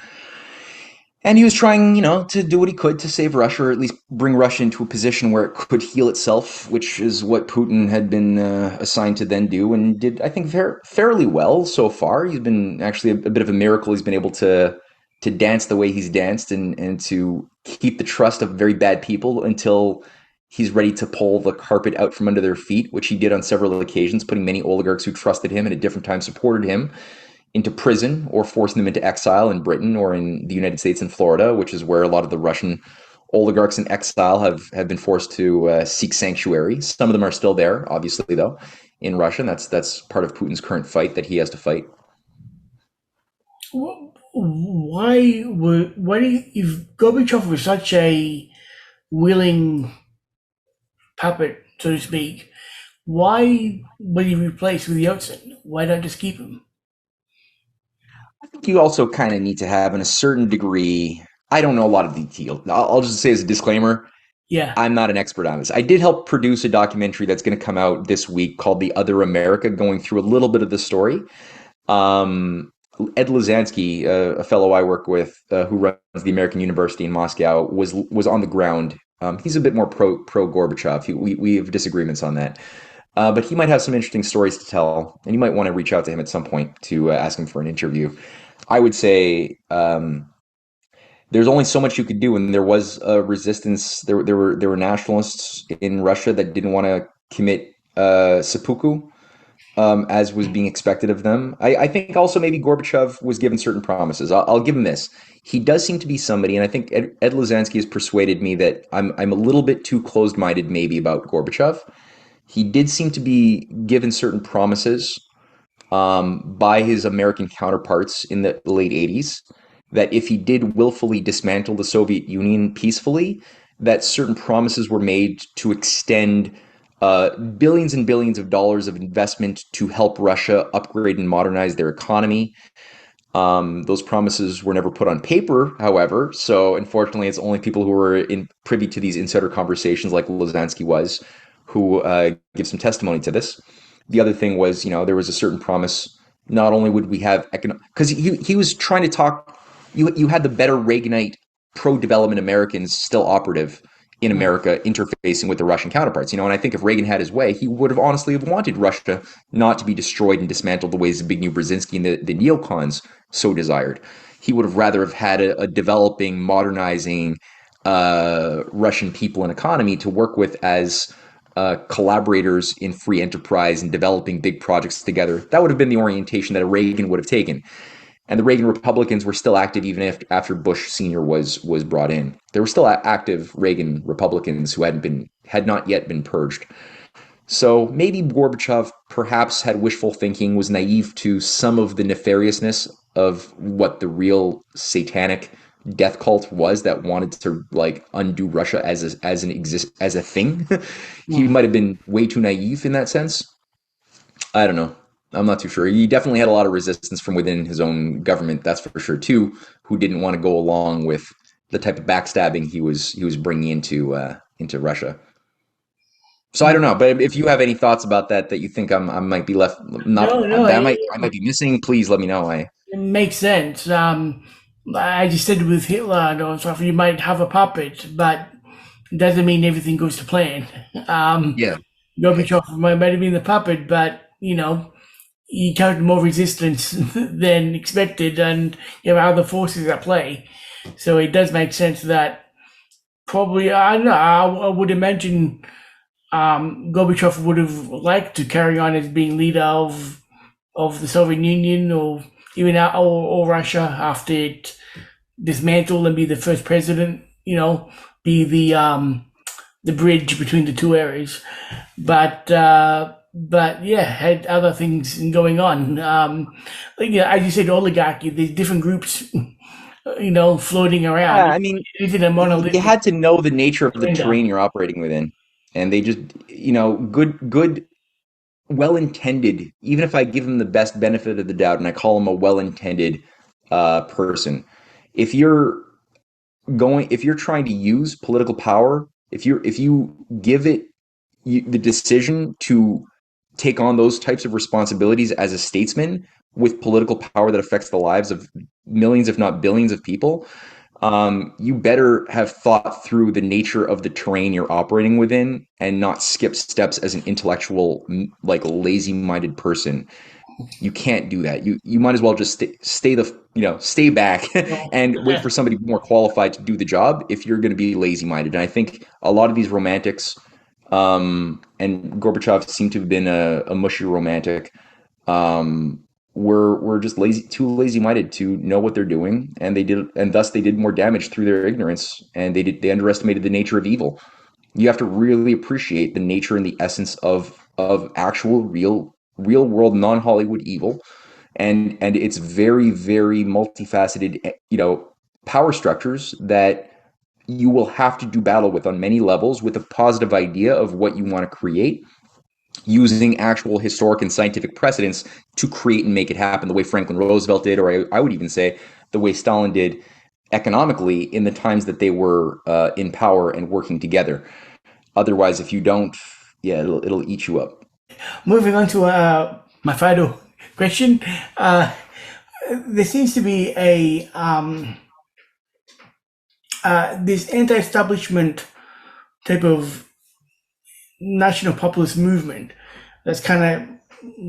And he was trying, to do what he could to save Russia, or at least bring Russia into a position where it could heal itself, which is what Putin had been assigned to then do, and did, I think, fairly well so far. He's been actually a bit of a miracle. He's been able to dance the way he's danced and to keep the trust of very bad people until he's ready to pull the carpet out from under their feet, which he did on several occasions, putting many oligarchs who trusted him and at different times supported him into prison or forcing them into exile in Britain or in the United States and Florida, which is where a lot of the Russian oligarchs in exile have been forced to seek sanctuary. Some of them are still there, obviously, though, in Russia. And that's part of Putin's current fight that he has to fight. Why if Gorbachev was such a willing puppet, so to speak, why would he replace with Yeltsin? Why not just keep him? I think you also kind of need to have, in a certain degree, I don't know a lot of detail. I'll just say as a disclaimer, Yeah. I'm not an expert on this. I did help produce a documentary that's going to come out this week called The Other America, going through a little bit of the story. Ed Luzansky, a fellow I work with, who runs the American University in Moscow, was on the ground. He's a bit more pro Gorbachev. We have disagreements on that. But he might have some interesting stories to tell, and you might want to reach out to him at some point to ask him for an interview. I would say there's only so much you could do, and there was a resistance. There were nationalists in Russia that didn't want to commit seppuku, as was being expected of them. I think also maybe Gorbachev was given certain promises. I'll give him this. He does seem to be somebody, and I think Ed Luzansky has persuaded me that I'm a little bit too closed-minded maybe about Gorbachev. He did seem to be given certain promises by his American counterparts in the late 80s that if he did willfully dismantle the Soviet Union peacefully, that certain promises were made to extend billions and billions of dollars of investment to help Russia upgrade and modernize their economy. Those promises were never put on paper, however, so unfortunately it's only people who were privy to these insider conversations like Luzansky was who give some testimony to this. The other thing was, there was a certain promise. Not only would we have economic, because he was trying to talk. You had the better Reaganite pro-development Americans still operative in America interfacing with the Russian counterparts. And I think if Reagan had his way, he would have honestly wanted Russia not to be destroyed and dismantled the ways Zbigniew Brzezinski and the neocons so desired. He would have rather have had a developing, modernizing Russian people and economy to work with as collaborators in free enterprise and developing big projects together. That would have been the orientation that a Reagan would have taken. And the Reagan Republicans were still active even after Bush Sr. was brought in. There were still active Reagan Republicans who had not yet been purged. So maybe Gorbachev perhaps had wishful thinking, was naive to some of the nefariousness of what the real satanic death cult was that wanted to undo Russia as a thing. He might have been way too naive in that sense. I don't know. I'm not too sure. He definitely had a lot of resistance from within his own government, that's for sure too, who didn't want to go along with the type of backstabbing he was bringing into Russia. So I don't know, but if you have any thoughts about that you think I might be left not No, that I might be missing, please let me know. it makes sense. I just said with Hitler and all stuff, you might have a puppet, but it doesn't mean everything goes to plan. Yeah. Gorbachev might have been the puppet, but he encountered more resistance than expected, and other forces at play. So it does make sense that probably, I don't know, I would imagine Gorbachev would have liked to carry on as being leader of the Soviet Union or even or Russia after it dismantled and be the first president. Be the bridge between the two areas, but yeah, had other things going on. As you said, oligarchy. There's different groups, floating around. I mean, Is it a monolithic you had to know the nature of the agenda? terrain you're operating within, and they just, good, well-intended. Even if I give them the best benefit of the doubt, and I call them a well-intended person, if you're if you're trying to use political power, if you give it the decision to take on those types of responsibilities as a statesman with political power that affects the lives of millions, if not billions of people, you better have thought through the nature of the terrain you're operating within and not skip steps as an intellectual, lazy-minded person. You can't do that. You might as well just stay back and wait for somebody more qualified to do the job if you're going to be lazy-minded. And I think a lot of these romantics, and Gorbachev seemed to have been a mushy romantic, were just too lazy-minded to know what they're doing, and thus they did more damage through their ignorance, and they underestimated the nature of evil. You have to really appreciate the nature and the essence of actual real world non-Hollywood evil, and it's very, very multifaceted, power structures that you will have to do battle with on many levels with a positive idea of what you want to create, using actual historic and scientific precedents to create and make it happen the way Franklin Roosevelt did, or I would even say the way Stalin did economically in the times that they were in power and working together. Otherwise, if you don't, yeah, it'll eat you up. Moving on to my final question. There seems to be this anti-establishment type of national populist movement that's kind of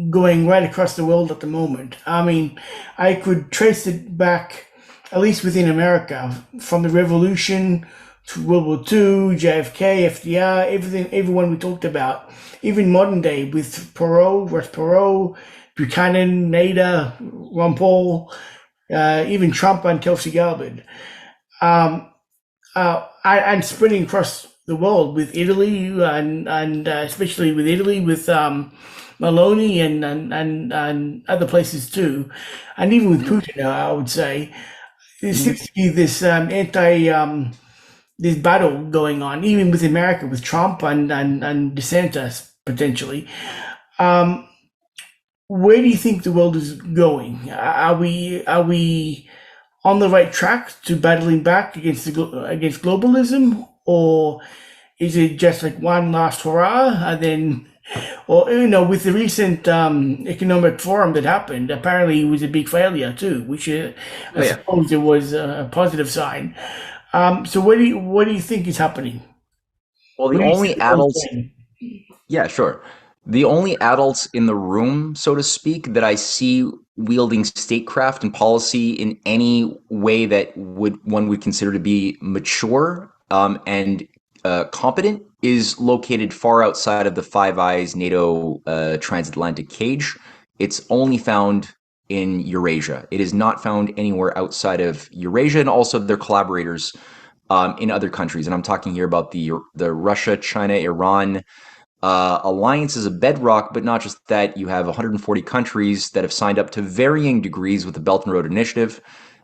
going right across the world at the moment. I mean, I could trace it back, at least within America, from the Revolution to World War II, JFK, FDR, everyone we talked about, even modern day with Ross Perot, Buchanan, Nader, Ron Paul, even Trump and Tulsi Gabbard, and spreading across the world with Italy and especially with Italy with Maloney and other places too, and even with Putin, I would say there seems to be this this battle going on, even with America, with Trump and DeSantis potentially. Where do you think the world is going? Are we on the right track to battling back against against globalism, or is it just like one last hurrah and then, or with the recent economic forum that happened, apparently it was a big failure too, which I suppose it was a positive sign. So what do you think is happening? Well, the What do you see only the most adults point? Yeah, sure. The only adults in the room, so to speak, that I see wielding statecraft and policy in any way that would one would consider to be mature and competent is located far outside of the Five Eyes NATO transatlantic cage. It's only found in Eurasia. It is not found anywhere outside of Eurasia, and also their collaborators in other countries. And I'm talking here about the Russia, China, Iran alliance is a bedrock, but not just that. You have 140 countries that have signed up to varying degrees with the Belt and Road Initiative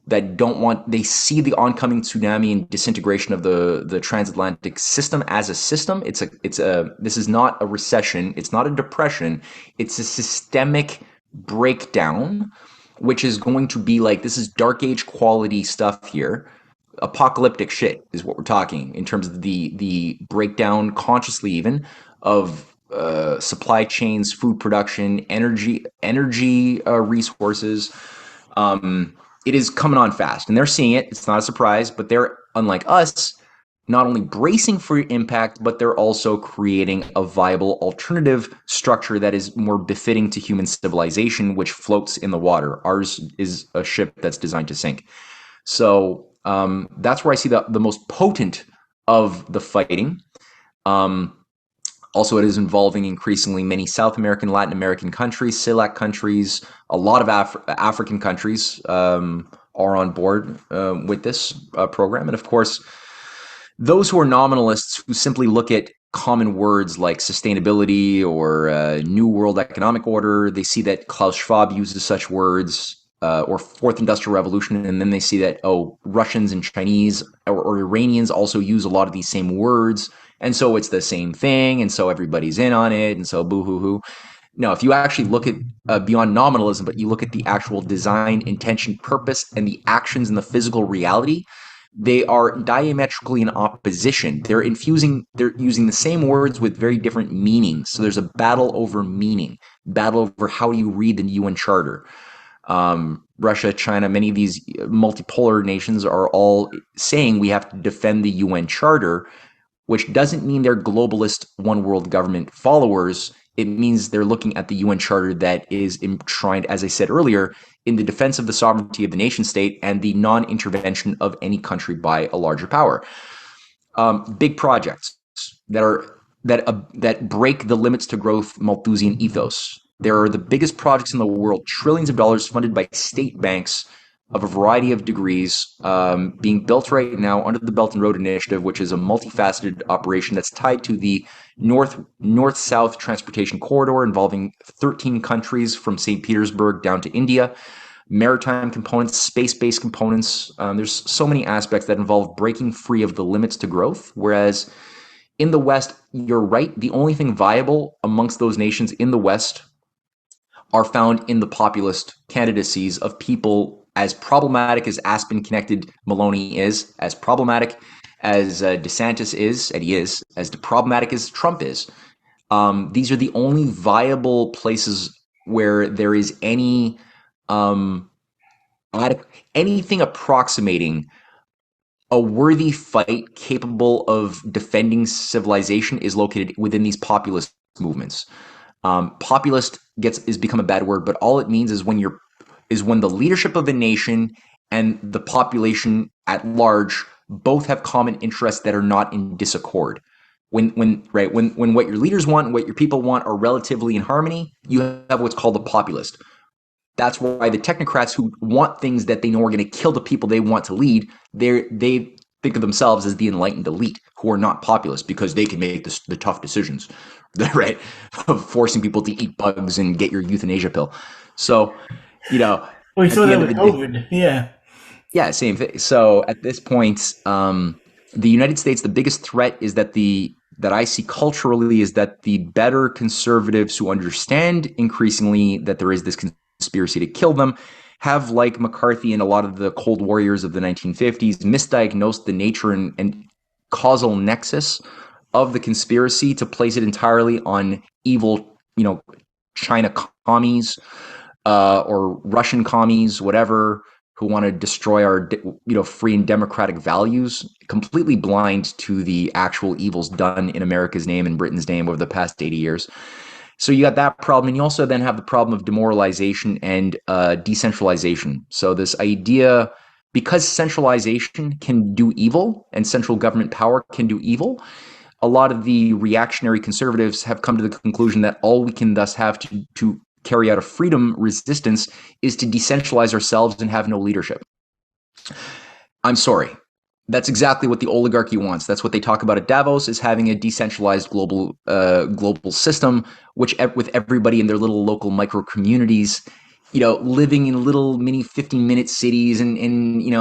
that don't want, they see the oncoming tsunami and disintegration of the transatlantic system as a system. This is not a recession. It's not a depression. It's a systemic breakdown, which is going to be like, this is dark age quality stuff here. Apocalyptic shit is what we're talking in terms of the breakdown, consciously even, of supply chains, food production, energy resources. It is coming on fast, and they're seeing it. It's not a surprise, but they're, unlike us, not only bracing for impact, but they're also creating a viable alternative structure that is more befitting to human civilization, which floats in the water. Ours is a ship that's designed to sink. So that's where I see the most potent of the fighting. Um, Also, it is involving increasingly many South American, Latin American countries, CELAC countries, a lot of African countries are on board with this program. And of course, those who are nominalists who simply look at common words like sustainability or New World Economic Order, they see that Klaus Schwab uses such words, or Fourth Industrial Revolution, and then they see that, oh, Russians and Chinese or Iranians also use a lot of these same words, and so it's the same thing, and so everybody's in on it, and so boo hoo hoo. No, if you actually look at beyond nominalism, but you look at the actual design, intention, purpose, and the actions and the physical reality, they are diametrically in opposition. They're using the same words with very different meanings. So there's a battle over meaning, battle over how you read the UN Charter. Russia, China, many of these multipolar nations are all saying we have to defend the UN Charter, which doesn't mean they're globalist one world government followers. It means they're looking at the UN Charter that is enshrined, as I said earlier, in the defense of the sovereignty of the nation state and the non-intervention of any country by a larger power. Big projects that break the limits to growth Malthusian ethos. There are the biggest projects in the world, trillions of dollars funded by state banks of a variety of degrees, being built right now under the Belt and Road Initiative, which is a multifaceted operation that's tied to the north-south transportation corridor involving 13 countries from St. Petersburg down to India. Maritime components, space-based components. There's so many aspects that involve breaking free of the limits to growth, whereas in the West, you're right, the only thing viable amongst those nations in the West are found in the populist candidacies of people as problematic as Aspen connected Maloney is, as problematic as DeSantis is, and he is, as problematic as Trump is. These are the only viable places where there is um, anything approximating a worthy fight capable of defending civilization is located within these populist movements. Populist is become a bad word, but all it means is when the leadership of a nation and the population at large both have common interests that are not in disaccord. When what your leaders want and what your people want are relatively in harmony, you have what's called a populist. That's why the technocrats who want things that they know are going to kill the people they want to lead, they think of themselves as the enlightened elite who are not populist because they can make the tough decisions, right? Of forcing people to eat bugs and get your euthanasia pill. So, We at saw the that end of with the day, COVID. Yeah. yeah, same thing. So at this point, the United States, the biggest threat is that I see culturally is that the better conservatives who understand increasingly that there is this conspiracy to kill them have, like McCarthy and a lot of the Cold Warriors of the 1950s, misdiagnosed the nature and causal nexus of the conspiracy to place it entirely on evil, China commies or Russian commies, whatever, who want to destroy our free and democratic values, completely blind to the actual evils done in America's name and Britain's name over the past 80 years. So you got that problem, and you also then have the problem of demoralization and decentralization. So this idea, because centralization can do evil and central government power can do evil, a lot of the reactionary conservatives have come to the conclusion that all we can thus have to carry out a freedom resistance is to decentralize ourselves and have no leadership. I'm sorry. That's exactly what the oligarchy wants. That's what they talk about at Davos, is having a decentralized global system, which with everybody in their little local micro communities, living in little mini 15-minute cities and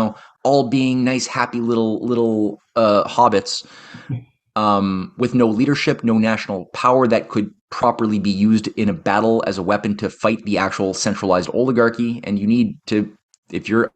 all being nice, happy little hobbits, with no leadership, no national power that could properly be used in a battle as a weapon to fight the actual centralized oligarchy. And you need to, if your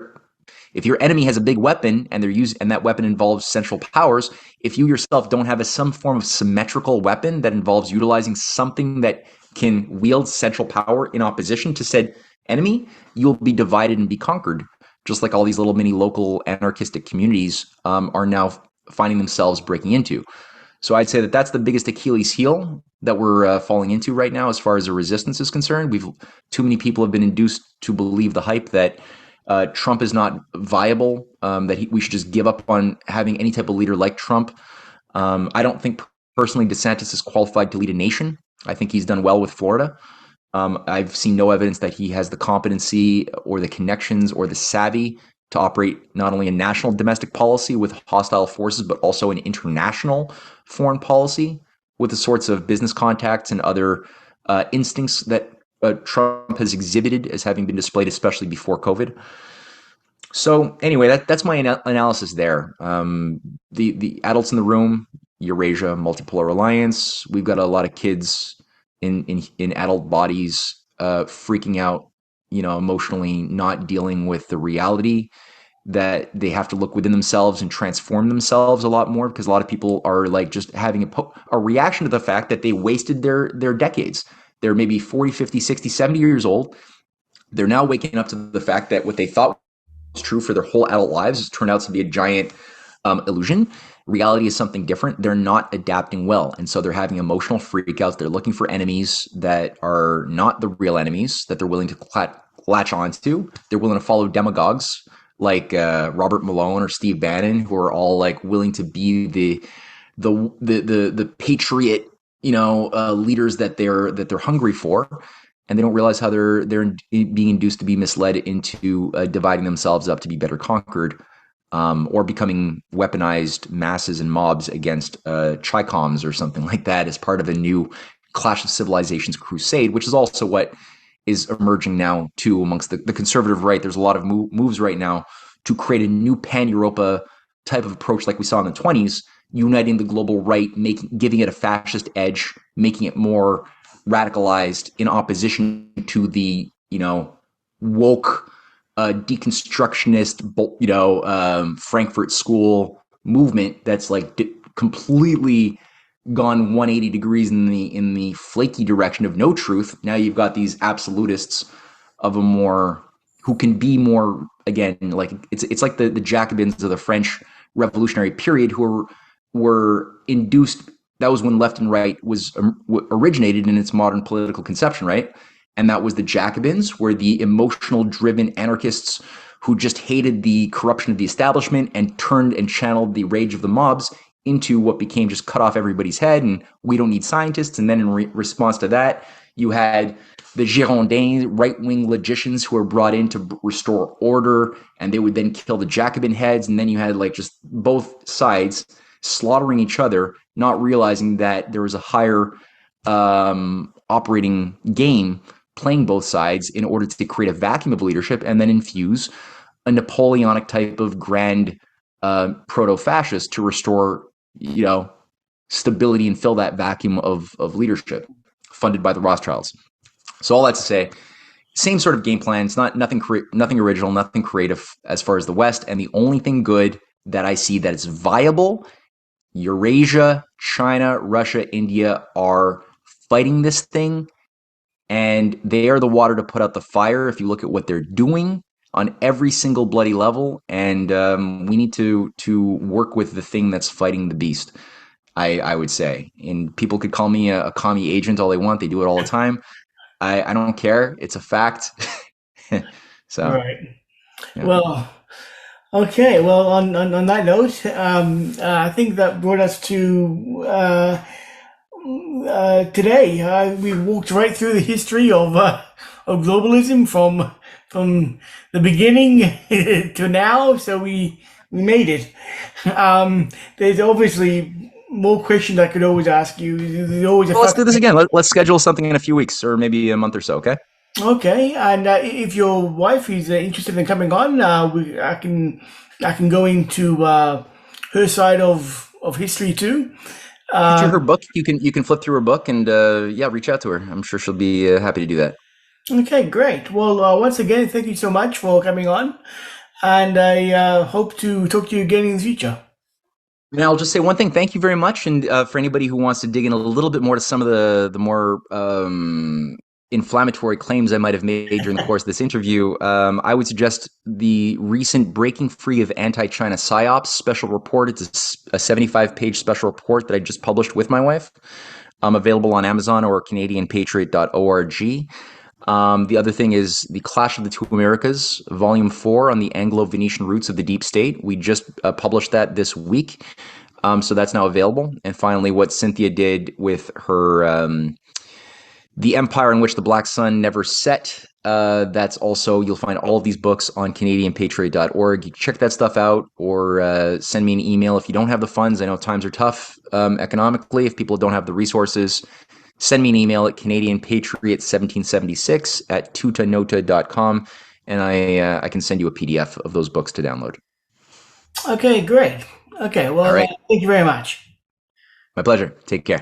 enemy has a big weapon and that weapon involves central powers, if you yourself don't have some form of symmetrical weapon that involves utilizing something that can wield central power in opposition to said enemy, you'll be divided and be conquered. Just like all these little mini local anarchistic communities are now finding themselves breaking into. So I'd say that that's the biggest Achilles heel that we're falling into right now as far as the resistance is concerned. Too many people have been induced to believe the hype that Trump is not viable, that we should just give up on having any type of leader like Trump. I don't think personally DeSantis is qualified to lead a nation. I think he's done well with Florida. I've seen no evidence that he has the competency or the connections or the savvy to operate not only a national domestic policy with hostile forces, but also an international foreign policy with the sorts of business contacts and other instincts that Trump has exhibited as having been displayed, especially before COVID. So anyway, that's my analysis there. The adults in the room, Eurasia, multipolar alliance. We've got a lot of kids in adult bodies freaking out, emotionally, not dealing with the reality that they have to look within themselves and transform themselves a lot more, because a lot of people are like just having a reaction to the fact that they wasted their decades. They're maybe 40, 50, 60, 70 years old. They're now waking up to the fact that what they thought was true for their whole adult lives has turned out to be a giant illusion. Reality is something different. They're not adapting well. And so they're having emotional freakouts. They're looking for enemies that are not the real enemies that they're willing to latch onto. They're willing to follow demagogues like Robert Malone or Steve Bannon, who are all like willing to be the patriot, leaders that they're hungry for, and they don't realize how they're being induced to be misled into dividing themselves up to be better conquered, or becoming weaponized masses and mobs against Chicoms or something like that as part of a new Clash of Civilizations crusade, which is also what is emerging now too amongst the conservative right. There's a lot of moves right now to create a new pan-Europa type of approach like we saw in the 20s, uniting the global right, giving it a fascist edge, making it more radicalized in opposition to the, woke, deconstructionist, Frankfurt School movement that's like completely gone 180 degrees in the flaky direction of no truth. Now you've got these absolutists of who can be more, again, like it's like the Jacobins of the French Revolutionary period, who were induced. That was when left and right was originated in its modern political conception, right? And that was the Jacobins, were the emotional driven anarchists who just hated the corruption of the establishment and turned and channeled the rage of the mobs into what became just cut off everybody's head and we don't need scientists. And then in response to that, you had the Girondins, right-wing logicians who were brought in to restore order, and they would then kill the Jacobin heads. And then you had like just both sides slaughtering each other, not realizing that there was a higher operating game playing both sides in order to create a vacuum of leadership and then infuse a Napoleonic type of grand proto-fascist to restore, stability and fill that vacuum of leadership funded by the Rothschilds. So all that to say, same sort of game plan. It's nothing original, nothing creative as far as the West. And the only thing good that I see that is viable, Eurasia, China, Russia, India are fighting this thing, and they are the water to put out the fire. If you look at what they're doing, on every single bloody level, and we need to work with the thing that's fighting the beast. I would say, and people could call me a commie agent all they want. They do it all the time. I don't care. It's a fact. So Right. yeah. Well, okay. Well, on that note, I think that brought us to today. We walked right through the history of globalism from the beginning to now. So we made it. There's obviously more questions I could always ask you. There's always a Well, let's do this fascination. again. Let's schedule something in a few weeks or maybe a month or so. Okay. Okay, and if your wife is interested in coming on, I can go into her side of history too. Shoot you Uh, her book. You can flip through her book and yeah, reach out to her. I'm sure she'll be happy to do that. okay, great. Well, once again, thank you so much for coming on, and I hope to talk to you again in the future. And I'll just say one thing. Thank you very much. And for anybody who wants to dig in a little bit more to some of the more inflammatory claims I might have made during the course of this interview, I would suggest the recent Breaking Free of Anti-China PSYOPs special report. It's a 75-page special report that I just published with my wife. Available on Amazon or CanadianPatriot.org. The other thing is The Clash of the Two Americas, Volume 4 on the Anglo-Venetian Roots of the Deep State. We just published that this week, so that's now available. And finally, what Cynthia did with her The Empire in Which the Black Sun Never Set. That's also, you'll find all of these books on CanadianPatriot.org. You can check that stuff out or send me an email if you don't have the funds. I know times are tough economically. If people don't have the resources, send me an email at CanadianPatriot1776 at tutanota.com, and I can send you a PDF of those books to download. Okay, great. Okay, All well, right. thank you very much. My pleasure. Take care.